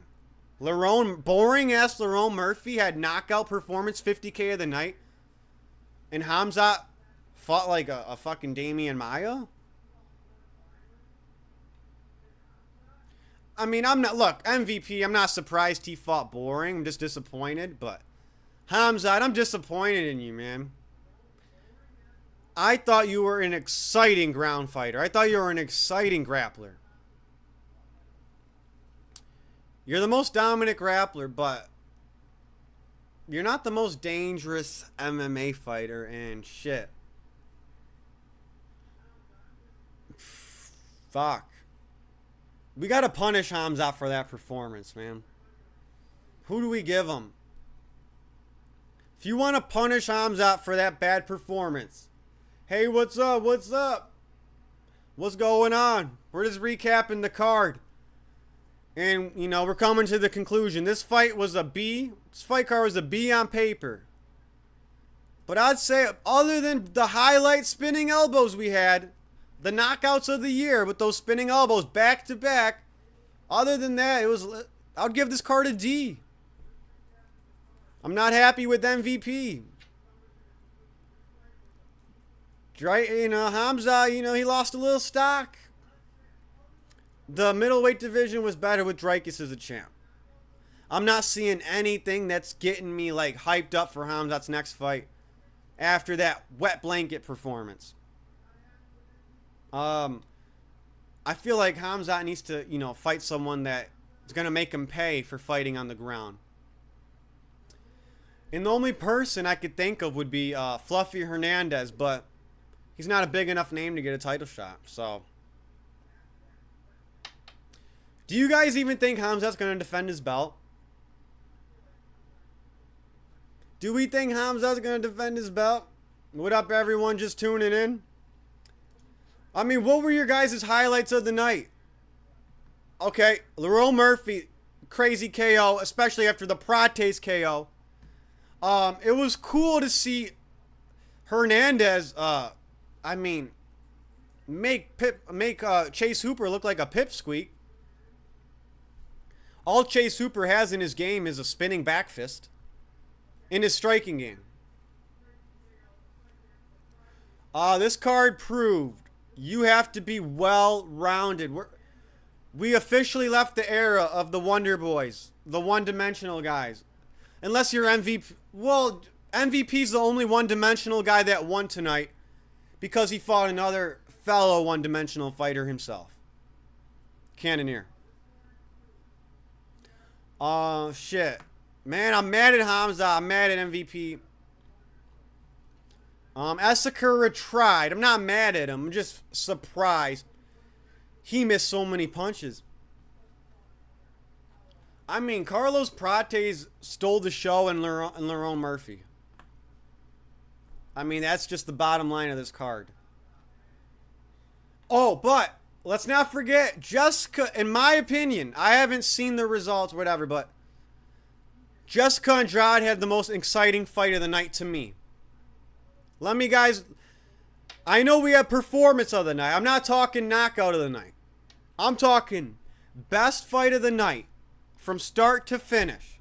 Boring ass Lerone Murphy had knockout performance 50K of the night. And Hamza fought like a fucking Damian Maia? I mean, look, MVP, I'm not surprised he fought boring. I'm just disappointed, but Hamza, I'm disappointed in you, man. I thought you were an exciting ground fighter. I thought you were an exciting grappler. You're the most dominant grappler, but you're not the most dangerous MMA fighter and shit. Fuck. We gotta punish Hamza for that performance, man. Who do we give him? If you want to punish Hamza for that bad performance, hey, what's up? What's up? What's going on? We're just recapping the card. And, you know, we're coming to the conclusion. This fight was a B. This fight card was a B on paper. But I'd say, other than the highlight spinning elbows we had, the knockouts of the year with those spinning elbows back to back, other than that, I'd give this card a D. I'm not happy with MVP. You know, Hamza, you know, he lost a little stock. The middleweight division was better with Draus as a champ. I'm not seeing anything that's getting me like hyped up for Hamza's next fight after that wet blanket performance. I feel like Hamza needs to, you know, fight someone that is going to make him pay for fighting on the ground. And the only person I could think of would be Fluffy Hernandez, but he's not a big enough name to get a title shot, so. Do you guys even think Hamza's going to defend his belt? Do we think Hamza's going to defend his belt? What up, everyone just tuning in? I mean, what were your guys' highlights of the night? Okay, Lerone Murphy, crazy KO, especially after the Praters KO. It was cool to see Hernandez, make Chase Hooper look like a pipsqueak. All Chase Hooper has in his game is a spinning back fist. In his striking game. This card proved you have to be well-rounded. We officially left the era of the Wonder Boys. The one-dimensional guys. Unless you're MVP. Well, MVP's the only one-dimensional guy that won tonight. because he fought another fellow one-dimensional fighter himself. Cannonier. Oh, shit. Man, I'm mad at Hamza. I'm mad at MVP. Asakura tried. I'm not mad at him. I'm just surprised. He missed so many punches. I mean, Carlos Praters stole the show and Lerone Murphy. I mean, that's just the bottom line of this card. Oh, but let's not forget, Jessica, in my opinion, I haven't seen the results, whatever, but Jessica Andrade had the most exciting fight of the night to me. Let me, guys, I know we have performance of the night. I'm not talking knockout of the night. I'm talking best fight of the night from start to finish.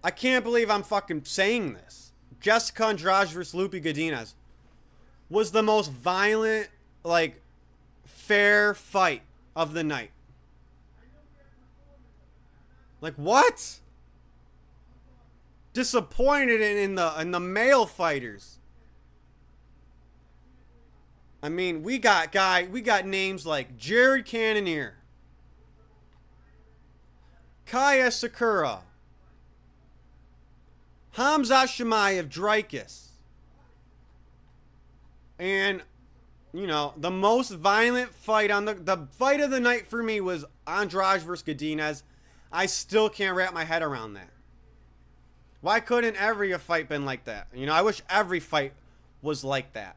I can't believe I'm fucking saying this. Jessica Andrade versus Lupe Godinez was the most violent, like, fair fight of the night. Like, what? Disappointed in the male fighters. I mean, we got names like Jared Cannonier, Kai Asakura, Hamza Chimaev Dricus, and you know, the most violent fight on the fight of the night for me was Andrade versus Godinez. I still can't wrap my head around that. Why couldn't every fight been like that? You know, I wish every fight was like that.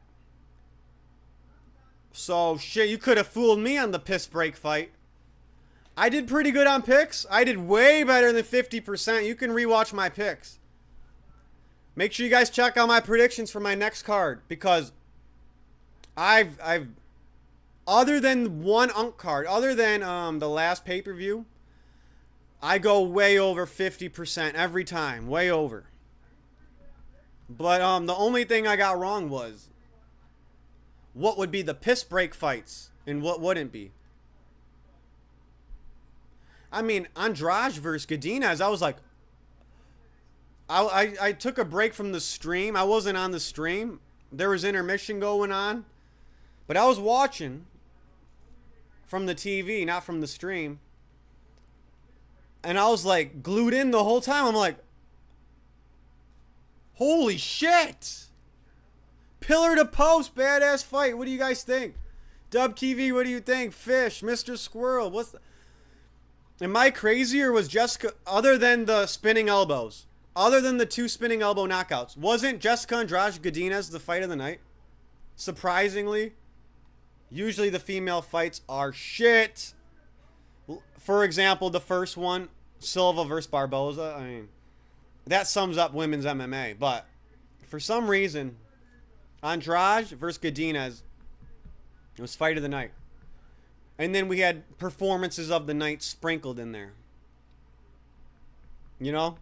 So, shit, you could have fooled me on the piss break fight. I did pretty good on picks. I did way better than 50%. You can rewatch my picks. Make sure you guys check out my predictions for my next card, because I've other than one unk card, other than the last pay-per-view, I go way over 50% every time, way over. But the only thing I got wrong was what would be the piss break fights and what wouldn't be. I mean, Andrade versus Godinez, I was like, I took a break from the stream. I wasn't on the stream. There was intermission going on. But I was watching from the TV, not from the stream. And I was like glued in the whole time. I'm like, holy shit. Pillar to post, badass fight. What do you guys think? Dub TV, what do you think? Fish, Mr. Squirrel, what's the... Am I crazy, or was Jessica, other than the spinning elbows, other than the 2 spinning elbow knockouts, wasn't Jessica Andrade Godinez the fight of the night? Surprisingly. Usually the female fights are shit. For example, the first one, Silva versus Barboza. I mean, that sums up women's MMA. But for some reason, Andrade versus Godinez, it was fight of the night. And then we had performances of the night sprinkled in there. You know?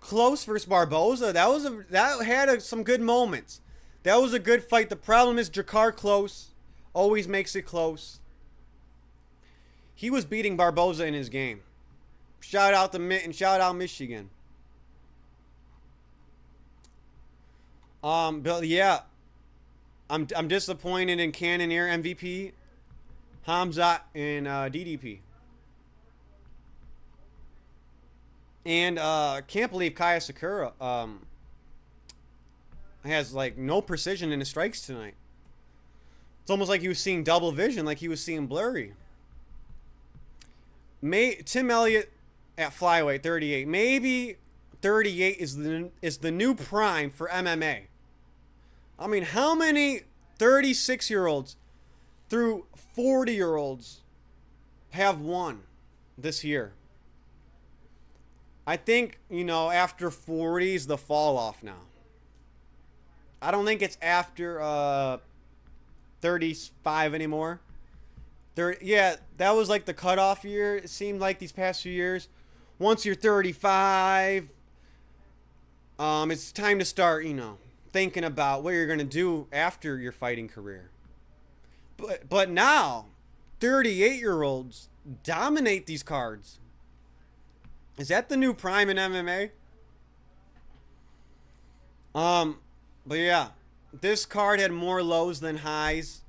Close versus Barboza, that had some good moments. That was a good fight. The problem is Jakar Close always makes it close. He was beating Barboza in his game. Shout out to Mitt and shout out Michigan. But yeah, I'm disappointed in Cannonier MVP, Hamza, and DDP. And can't believe Kai Asakura has like no precision in his strikes tonight. It's almost like he was seeing double vision, like he was seeing blurry. Tim Elliot at flyweight 38. Maybe 38 is the new prime for MMA. I mean, how many 36-year-olds through 40-year-olds have won this year? I think, you know, after 40 is the fall off now. I don't think it's after 35 anymore. Yeah, that was like the cutoff year. It seemed like these past few years. Once you're 35, it's time to start, you know, thinking about what you're going to do after your fighting career. But now, 38-year-olds dominate these cards. Is that the new prime in MMA? But yeah, this card had more lows than highs.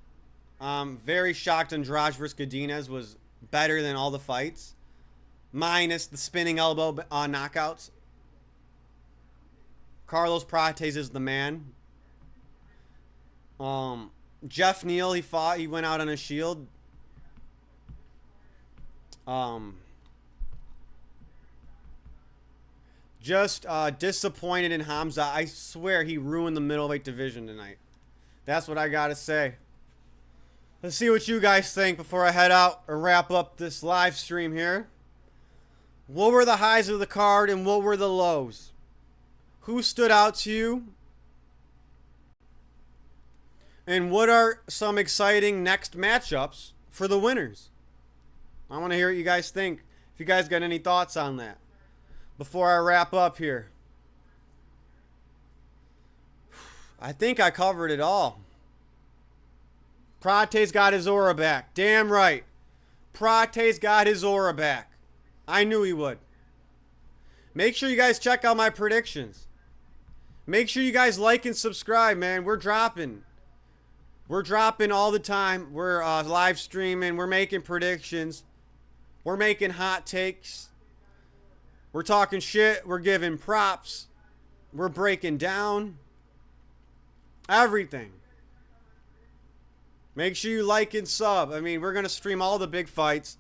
Very shocked Andrade versus Godinez was better than all the fights, minus the spinning elbow knockouts. Carlos Prates is the man. Jeff Neal, he fought. He went out on a shield. Just disappointed in Hamza. I swear he ruined the middleweight division tonight. That's what I gotta say. Let's see what you guys think before I head out or wrap up this live stream here. What were the highs of the card and what were the lows? Who stood out to you? And what are some exciting next matchups for the winners? I want to hear what you guys think. If you guys got any thoughts on that before I wrap up here. I think I covered it all. Prates got his aura back. Damn right. Prates got his aura back. I knew he would. Make sure you guys check out my predictions. Make sure you guys like and subscribe, man. We're dropping. We're dropping all the time. We're live streaming. We're making predictions. We're making hot takes. We're talking shit. We're giving props. We're breaking down everything. Make sure you like and sub. I mean, we're going to stream all the big fights.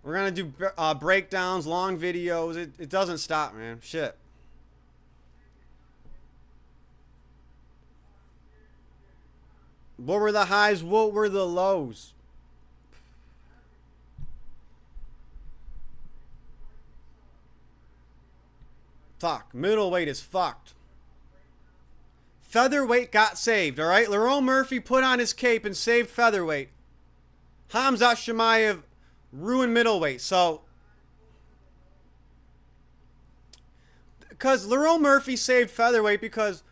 We're going to do breakdowns, long videos. It doesn't stop, man. Shit. What were the highs? What were the lows? Fuck. Middleweight is fucked. Featherweight got saved, all right? Lerone Murphy put on his cape and saved featherweight. Hamza Chimaev ruined middleweight. So, because Lerone Murphy saved featherweight because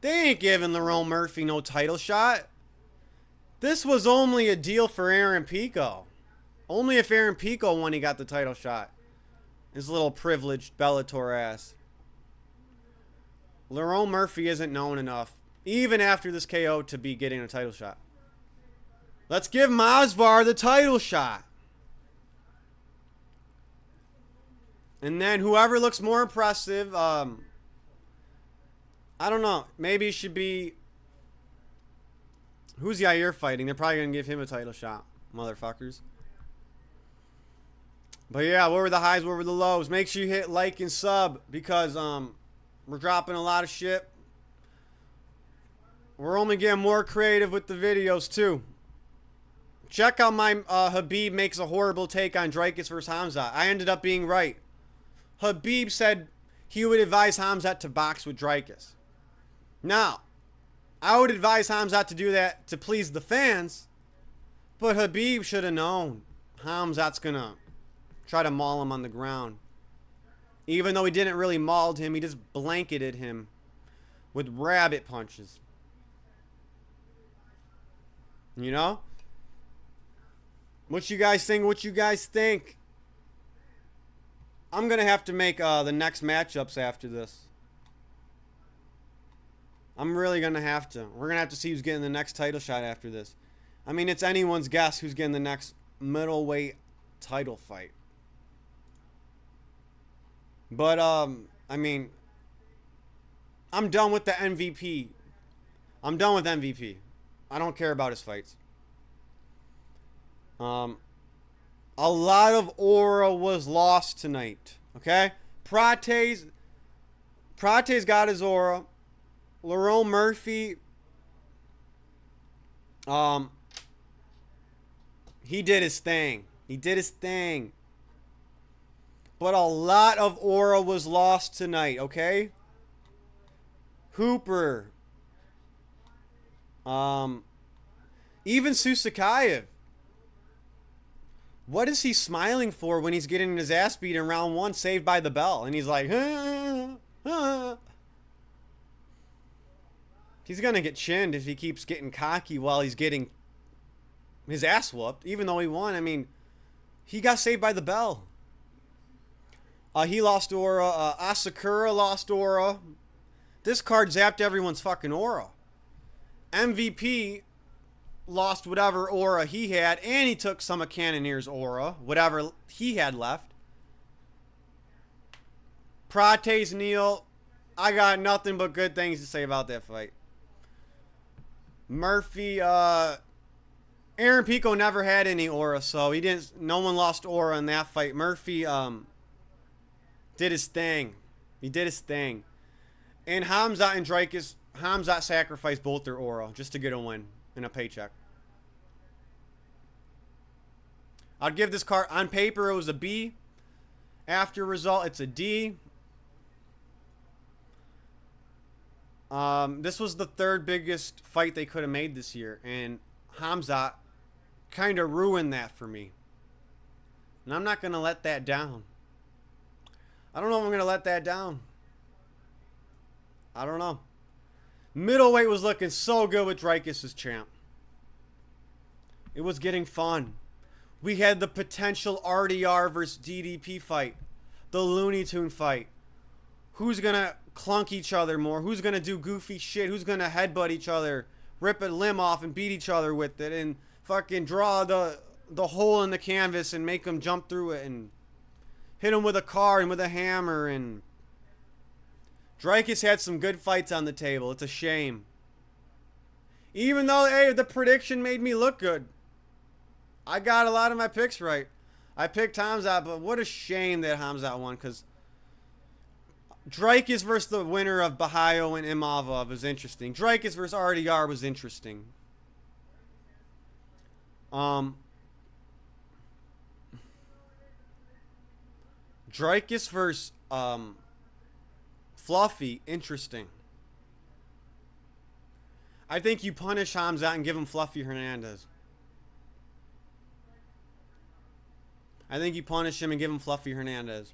they ain't giving Lerone Murphy no title shot. This was only a deal for Aaron Pico. Only if Aaron Pico won, he got the title shot. His little privileged Bellator ass. Lerone Murphy isn't known enough, even after this KO, to be getting a title shot. Let's give Masvidal the title shot. And then whoever looks more impressive, I don't know. Maybe it should be... Who's Yair fighting? They're probably going to give him a title shot, motherfuckers. But yeah, what were the highs? What were the lows? Make sure you hit like and sub because we're dropping a lot of shit. We're only getting more creative with the videos too. Check out my Khabib makes a horrible take on Draus versus Hamza. I ended up being right. Khabib said he would advise Hamza to box with Draus. Now, I would advise Hamza to do that to please the fans, but Khabib should have known Hamza's gonna try to maul him on the ground. Even though he didn't really maul him, he just blanketed him with rabbit punches. You know? What you guys think? What you guys think? I'm going to have to make the next matchups after this. I'm really going to have to. We're going to have to see who's getting the next title shot after this. I mean, it's anyone's guess who's getting the next middleweight title fight. But, I mean, I'm done with the MVP. I'm done with MVP. I don't care about his fights. A lot of aura was lost tonight. Okay? Prates got his aura. Lerone Murphy, he did his thing. He did his thing. But a lot of aura was lost tonight, okay? Hooper. Even Susukay. What is he smiling for when he's getting his ass beat in round 1, saved by the bell? And he's like, He's going to get chinned if he keeps getting cocky while he's getting his ass whooped. Even though he won, I mean, he got saved by the bell. He lost aura. Asakura lost aura. This card zapped everyone's fucking aura. MVP lost whatever aura he had, and he took some of Cannonier's aura, whatever he had left. Praters Neal, I got nothing but good things to say about that fight. Murphy, Aaron Pico never had any aura, so he didn't. No one lost aura in that fight. Murphy did his thing. He did his thing. And Hamza and Draus, Hamza sacrificed both their aura just to get a win and a paycheck. I'd give this card, on paper it was a B. After result, it's a D. This was the third biggest fight they could have made this year, and Hamza kind of ruined that for me. And I'm not going to let that down. I don't know if I'm going to let that down. I don't know. Middleweight was looking so good with Draus as champ. It was getting fun. We had the potential RDR versus DDP fight. The Looney Tune fight. Who's going to clunk each other more? Who's going to do goofy shit? Who's going to headbutt each other? Rip a limb off and beat each other with it? And fucking draw the hole in the canvas and make them jump through it and hit them with a car and with a hammer. And Draus had some good fights on the table. It's a shame. Even though, hey, the prediction made me look good. I got a lot of my picks right. I picked Hamza, but what a shame that Hamza won, because Draus versus the winner of Bahayo and Imavov was interesting. Draus versus RDR was interesting. Draus versus Fluffy, interesting. I think you punish Hamza and give him Fluffy Hernandez. I think you punish him and give him Fluffy Hernandez.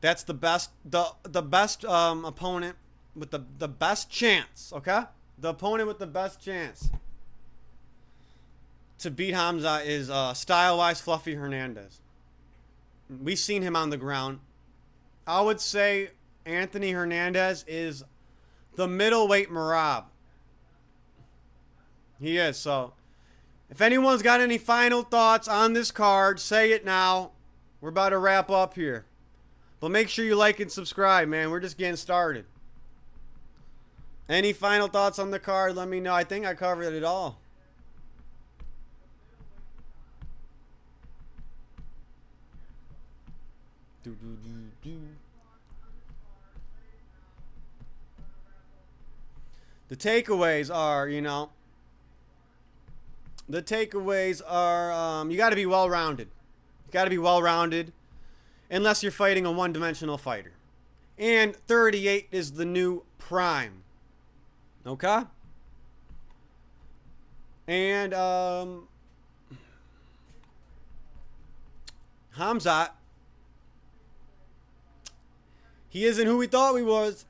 That's the best, the best opponent with the best chance, okay? The opponent with the best chance to beat Hamza is style-wise Fluffy Hernandez. We've seen him on the ground. I would say Anthony Hernandez is the middleweight Marab. He is, so if anyone's got any final thoughts on this card, say it now. We're about to wrap up here. But make sure you like and subscribe, man. We're just getting started. Any final thoughts on the card? Let me know. I think I covered it all. The takeaways are, you know, the takeaways are you got to be well-rounded. You got to be well-rounded unless you're fighting a one-dimensional fighter. And 38 is the new prime. Okay? And Hamza, he isn't who we thought he was.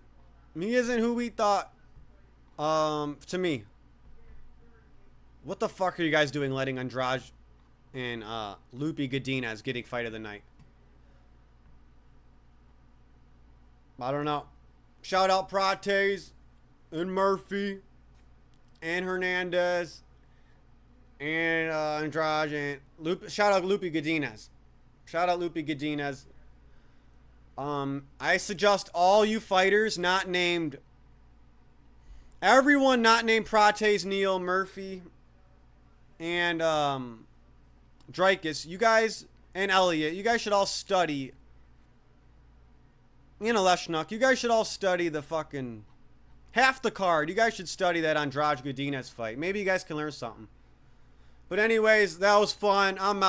He isn't who we thought. To me. What the fuck are you guys doing letting Andrade and Lupi Godinez getting fight of the night? I don't know. Shout out Praters and Murphy and Hernandez and Andrade and Lupi. Shout out Lupi Godinez. Shout out Lupi Godinez. I suggest all you fighters not named, everyone not named Praters, Neal, Murphy, and Draus, you guys, and Elliot, you guys should all study, you know, Leshnuk, you guys should all study the fucking, half the card. You guys should study that Andrade Godinez fight. Maybe you guys can learn something. But anyways, that was fun. I'm out.